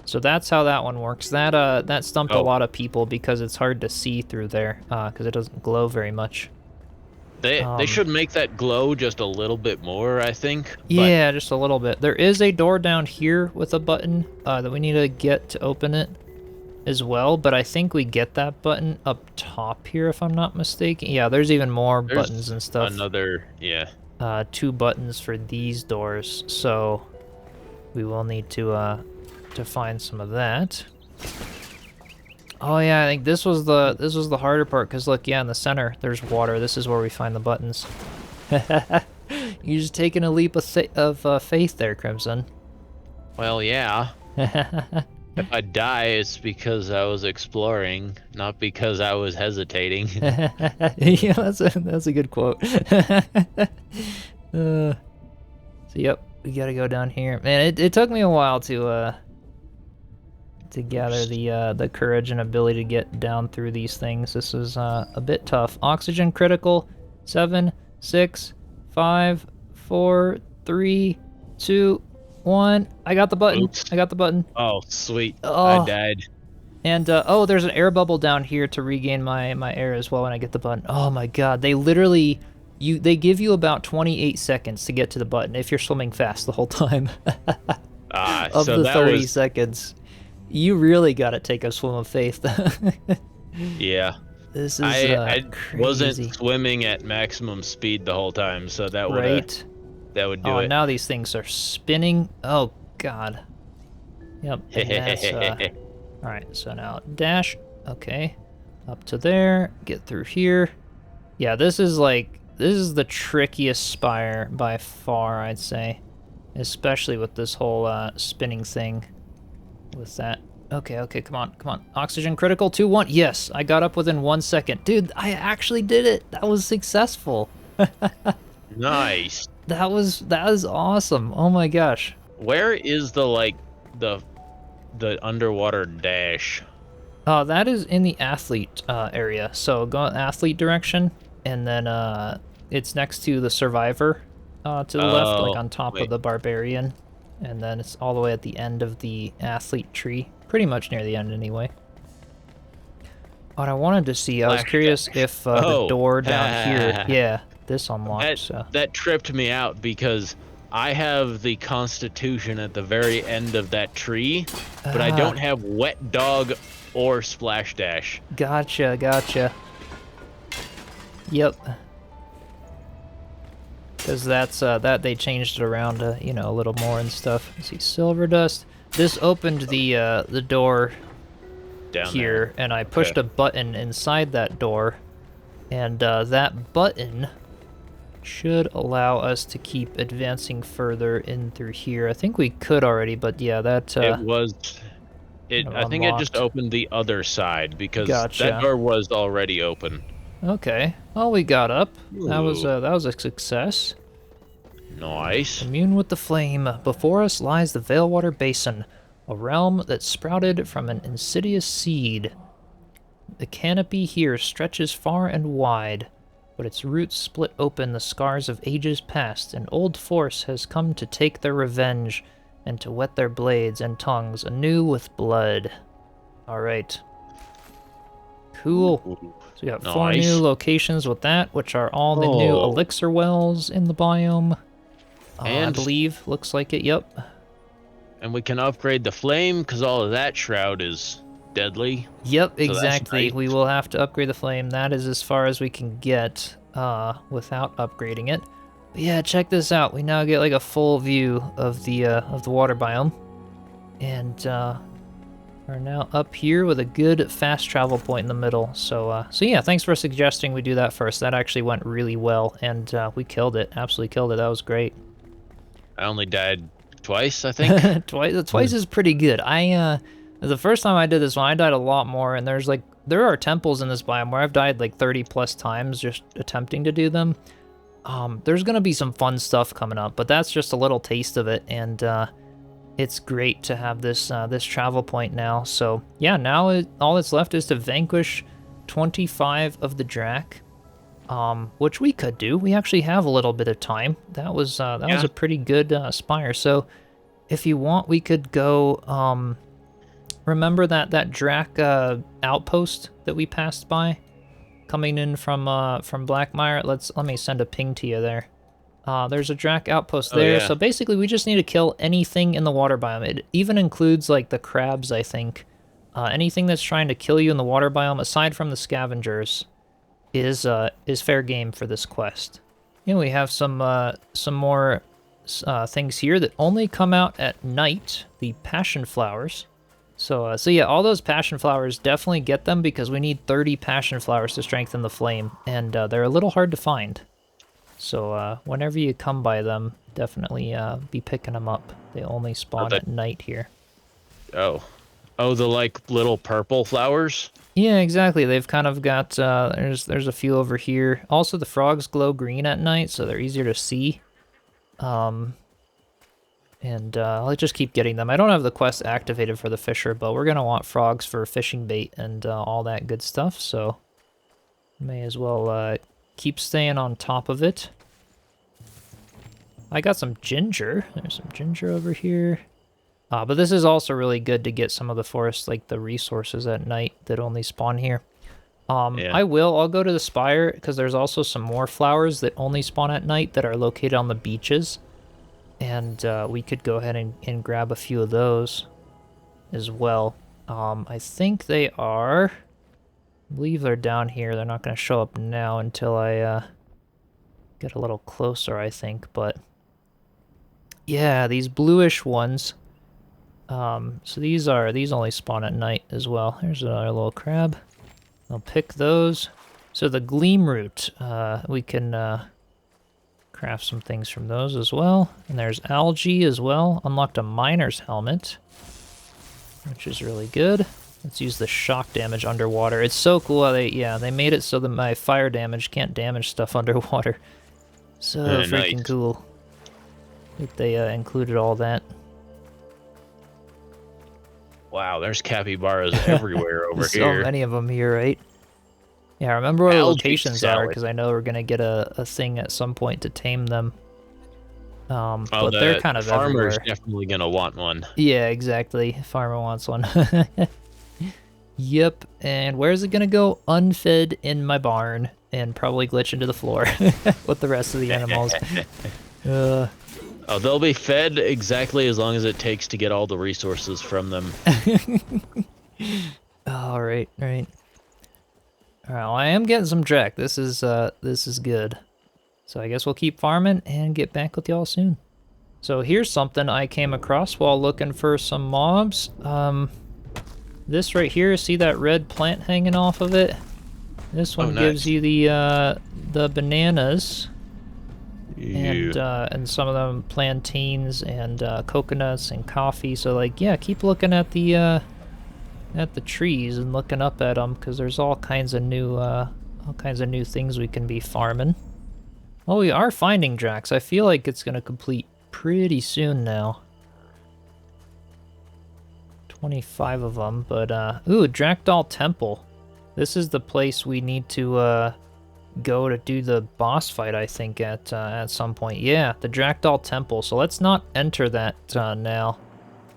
Speaker 1: So that's how that one works. That stumped a lot of people because it's hard to see through there, because it doesn't glow very much.
Speaker 2: They should make that glow just a little bit more, I think.
Speaker 1: Yeah, just a little bit. There is a door down here with a button that we need to get to open it as well, but I think we get that button up top here, if I'm not mistaken. Yeah, there's even more buttons and stuff.
Speaker 2: Another,
Speaker 1: 2 buttons for these doors, so we will need to find some of that. Oh yeah, I think this was the harder part, because look, yeah, in the center there's water. This is where we find the buttons. You're just taking a leap of faith there, Crimson.
Speaker 2: Well, yeah. If I die, it's because I was exploring, not because I was hesitating.
Speaker 1: Yeah, that's a good quote. So yep, We gotta go down here. Man, it took me a while to gather the courage and ability to get down through these things. This is a bit tough. Oxygen critical. 7, 6, 5, 4, 3, 2, 1. I got the button.
Speaker 2: Oops.
Speaker 1: I got the button.
Speaker 2: Oh, sweet.
Speaker 1: Oh.
Speaker 2: I died.
Speaker 1: And oh, there's an air bubble down here to regain my air as well when I get the button. Oh my god, they literally they give you about 28 seconds to get to the button if you're swimming fast the whole time. Of
Speaker 2: so
Speaker 1: the
Speaker 2: that
Speaker 1: 30
Speaker 2: was,
Speaker 1: seconds. You really got to take a swim of faith.
Speaker 2: yeah.
Speaker 1: This is
Speaker 2: I
Speaker 1: crazy.
Speaker 2: wasn't swimming at maximum speed the whole time, so that would
Speaker 1: Right?
Speaker 2: that would do
Speaker 1: Oh,
Speaker 2: it.
Speaker 1: now these things are spinning. Oh god. Yep. And that's, all right, so now dash. Okay, up to there. Get through here. Yeah, this is the trickiest spire by far, I'd say, especially with this whole spinning thing. With that. Okay, come on. Oxygen critical 2-1. Yes, I got up within 1 second. Dude, I actually did it. That was successful.
Speaker 2: Nice.
Speaker 1: That was awesome. Oh my gosh.
Speaker 2: Where is the underwater dash?
Speaker 1: Oh, that is in the athlete area. So go athlete direction, and then it's next to the survivor to the left, like on top of the barbarian, and then it's all the way at the end of the athlete tree, pretty much near the end anyway. What I wanted to see, I was curious if the door down here, yeah, this unlocked.
Speaker 2: That tripped me out because I have the Constitution at the very end of that tree, but I don't have Wet Dog or Splash Dash.
Speaker 1: Gotcha. Yep. Because that's that they changed it around, you know, a little more and stuff. Let's see, Silver Dust. This opened the door
Speaker 2: Down
Speaker 1: here, and I pushed a button inside that door, and that button should allow us to keep advancing further in through here. I think we could already, but yeah, that
Speaker 2: I think it just opened the other side because
Speaker 1: Gotcha.
Speaker 2: that door was already open.
Speaker 1: Okay. Well, we got up. That was
Speaker 2: Ooh.
Speaker 1: a success.
Speaker 2: Nice.
Speaker 1: Immune with the flame. Before us lies the Veilwater Basin, a realm that sprouted from an insidious seed. The canopy here stretches far and wide, but its roots split open the scars of ages past. An old force has come to take their revenge and to wet their blades and tongues anew with blood. All right. Cool.
Speaker 2: Ooh.
Speaker 1: So we got 4 new locations with that, which are all the new elixir wells in the biome. I believe, looks like it, yep.
Speaker 2: And we can upgrade the flame because all of that shroud is deadly.
Speaker 1: Yep,
Speaker 2: So
Speaker 1: exactly.
Speaker 2: nice.
Speaker 1: We will have to upgrade the flame. That is as far as we can get without upgrading it. But yeah, check this out. We now get like a full view of the water biome. And we're now up here with a good fast travel point in the middle. So yeah, thanks for suggesting we do that first. That actually went really well, and we killed it. Absolutely killed it. That was great.
Speaker 2: I only died twice, I think.
Speaker 1: Twice is pretty good. The first time I did this one, I died a lot more, and there are temples in this biome where I've died like 30 plus times just attempting to do them. There's gonna be some fun stuff coming up, but that's just a little taste of it, and it's great to have this this travel point now. So yeah, now all that's left is to vanquish 25 of the Drak, which we could do. We actually have a little bit of time. That was a pretty good spire. So if you want, we could go. Remember that Drak outpost that we passed by, coming in from Blackmire? Let me send a ping to you there. There's a Drak outpost there.
Speaker 2: Yeah.
Speaker 1: So basically, we just need to kill anything in the water biome. It even includes like the crabs, I think. Anything that's trying to kill you in the water biome, aside from the scavengers, is fair game for this quest. You know, we have some more things here that only come out at night. The passion flowers. So yeah, all those passion flowers, definitely get them because we need 30 passion flowers to strengthen the flame, and they're a little hard to find. So whenever you come by them, definitely be picking them up. They only spawn at night here.
Speaker 2: Oh, the like little purple flowers?
Speaker 1: Yeah, exactly. They've kind of got, there's a few over here. Also, the frogs glow green at night, so they're easier to see. And I'll just keep getting them. I don't have the quest activated for the fisher, but we're going to want frogs for fishing bait and all that good stuff, so may as well keep staying on top of it. I got some ginger. There's some ginger over here. But this is also really good to get some of the forest, like the resources at night that only spawn here.
Speaker 2: Yeah.
Speaker 1: I'll go to the spire, because there's also some more flowers that only spawn at night that are located on the beaches. And we could go ahead and grab a few of those as well. I think they are... I believe they're down here. They're not going to show up now until I get a little closer, I think. But yeah, these bluish ones. So these only spawn at night as well. There's another little crab. I'll pick those. So the gleam root, we can craft some things from those as well. And there's algae as well. Unlocked a miner's helmet, which is really good. Let's use the shock damage underwater. It's so cool how they made it so that my fire damage can't damage stuff underwater. So freaking cool that they included all that.
Speaker 2: Wow, there's capybaras everywhere over
Speaker 1: so
Speaker 2: here.
Speaker 1: So many of them here, right? Yeah, I remember where the locations are,
Speaker 2: salad.
Speaker 1: because I know we're going to get a thing at some point to tame them. But
Speaker 2: the
Speaker 1: they're kind of
Speaker 2: farmer's
Speaker 1: everywhere.
Speaker 2: definitely going to want one.
Speaker 1: Yeah, exactly. Farmer wants one. Yep, and where's it going to go? Unfed in my barn, and probably glitch into the floor with the rest of the animals.
Speaker 2: Oh, they'll be fed exactly as long as it takes to get all the resources from them.
Speaker 1: All right. All right, well, I am getting some Drak. This is good. So I guess we'll keep farming and get back with y'all soon. So here's something I came across while looking for some mobs. This right here, see that red plant hanging off of it? This one gives you the bananas. And some of them plantains and coconuts and coffee. So like, yeah, keep looking at the trees and looking up at them, because there's all kinds of new things we can be farming. Well, we are finding Draks. I feel like it's gonna complete pretty soon now. 25 of them, but ooh, Drakdal Temple. This is the place we need to go to do the boss fight, I think, at some point. Yeah, the Drakdal Temple. So let's not enter that now.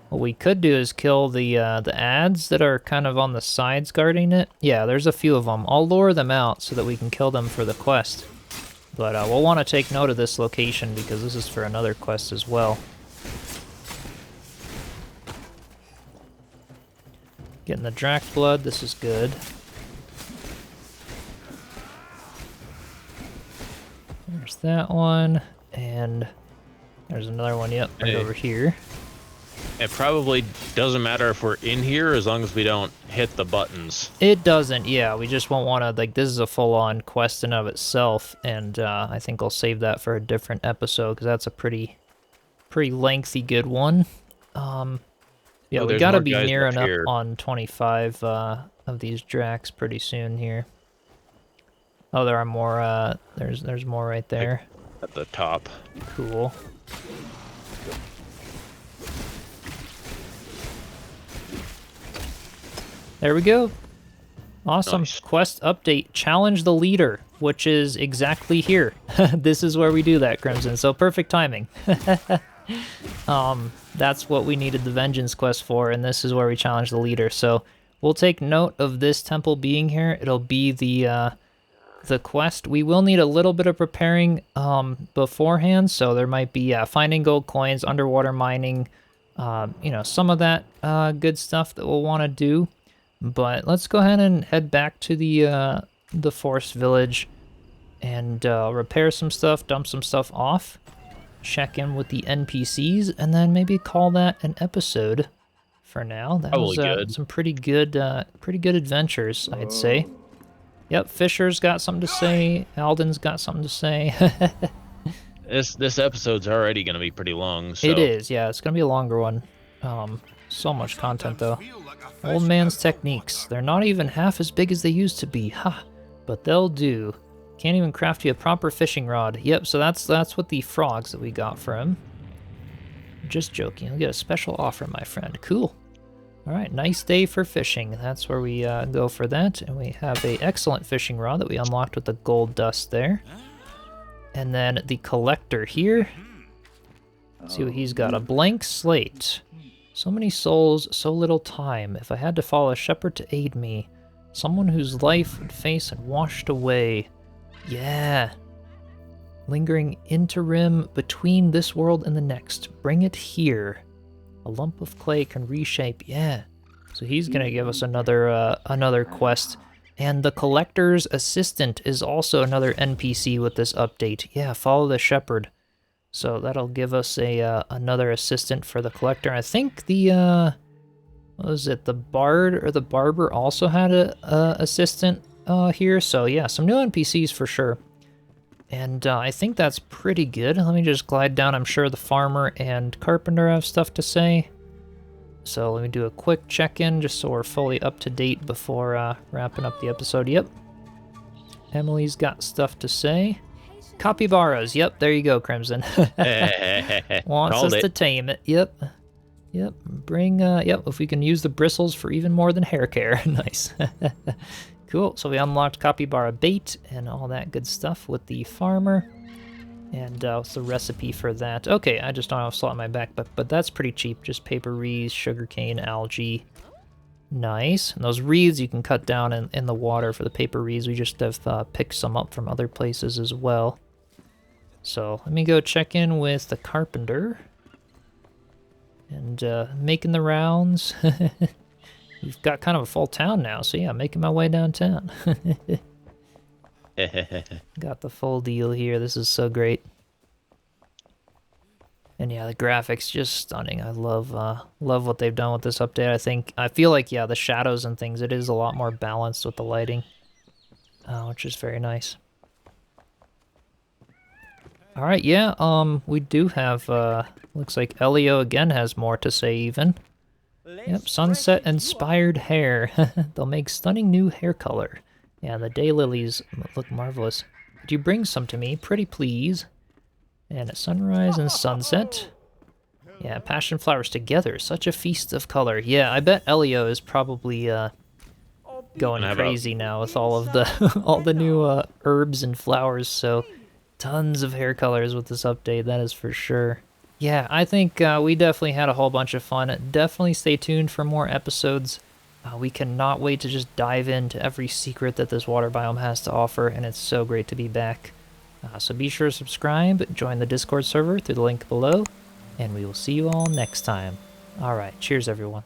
Speaker 1: What we could do is kill the ads that are kind of on the sides guarding it. Yeah, there's a few of them. I'll lure them out so that we can kill them for the quest. But we'll want to take note of this location, because this is for another quest as well. Getting the Drak blood, this is good. There's that one, and there's another one, yep, right over here.
Speaker 2: It probably doesn't matter if we're in here as long as we don't hit the buttons.
Speaker 1: It doesn't, yeah, we just won't want to, like, this is a full-on quest in of itself, and I think I'll save that for a different episode, because that's a pretty lengthy good one. Yeah, we gotta be nearing up on 25 of these Draks pretty soon here. Oh, there are more, there's more right there.
Speaker 2: At the top.
Speaker 1: Cool. There we go. Awesome. Nice. Quest update. Challenge the leader, which is exactly here. This is where we do that, Crimson, so perfect timing. That's what we needed the Vengeance quest for, and this is where we challenge the leader. So we'll take note of this temple being here. It'll be the quest. We will need a little bit of preparing beforehand, so there might be finding gold coins, underwater mining, some of that good stuff that we'll want to do. But let's go ahead and head back to the forest village and repair some stuff, dump some stuff off, check in with the NPCs, and then maybe call that an episode for now. That was some pretty good adventures, I'd say. Yep, Fisher's got something to say. Alden's got something to say.
Speaker 2: This episode's already going to be pretty long. So.
Speaker 1: It is, yeah. It's going to be a longer one. So much content, though. Old man's techniques. They're not even half as big as they used to be. Ha! But they'll do. Can't even craft you a proper fishing rod. Yep, so that's what the frogs that we got for him. Just joking. You'll get a special offer, my friend. Cool. All right, nice day for fishing. That's where we go for that. And we have a excellent fishing rod that we unlocked with the gold dust there. And then the collector here. Let's see what he's got. A blank slate. So many souls, so little time. If I had to follow a shepherd to aid me, someone whose life would face and washed away. Yeah. Lingering interim between this world and the next. Bring it here. A lump of clay can reshape. Yeah. So he's gonna give us another quest. And the collector's assistant is also another NPC with this update. Yeah, follow the shepherd. So that'll give us another assistant for the collector. I think the what was it? The bard or the barber also had a assistant here. So yeah, some new NPCs for sure. And I think that's pretty good. Let me just glide down. I'm sure the farmer and carpenter have stuff to say. So let me do a quick check-in just so we're fully up to date before wrapping up the episode. Yep. Emily's got stuff to say. Capybaras. Yep, there you go, Crimson. Wants us to tame it. Yep. Yep. Bring, yep, if we can use the bristles for even more than hair care. Nice. Cool, so we unlocked capybara bait and all that good stuff with the farmer. And what's the recipe for that? Okay, I just don't have a slot in my back, but that's pretty cheap. Just paper reeds, sugarcane, algae. Nice. And those reeds you can cut down in the water for the paper reeds. We just have picked some up from other places as well. So let me go check in with the carpenter. And making the rounds. We've got kind of a full town now, so yeah, making my way downtown. Got the full deal here. This is so great. And yeah, the graphics just stunning. I love what they've done with this update. I feel like, yeah, the shadows and things, it is a lot more balanced with the lighting, which is very nice. All right, yeah, we do have, looks like Elio again has more to say even. Yep, sunset-inspired hair. They'll make stunning new hair color. Yeah, the daylilies look marvelous. Could you bring some to me, pretty please? And a sunrise and sunset. Yeah, passion flowers together. Such a feast of color. Yeah, I bet Elio is probably going crazy now with all of the all the new herbs and flowers. So tons of hair colors with this update. That is for sure. Yeah, I think we definitely had a whole bunch of fun. Definitely stay tuned for more episodes. We cannot wait to just dive into every secret that this water biome has to offer, and it's so great to be back. So be sure to subscribe, join the Discord server through the link below, and we will see you all next time. Alright, cheers everyone.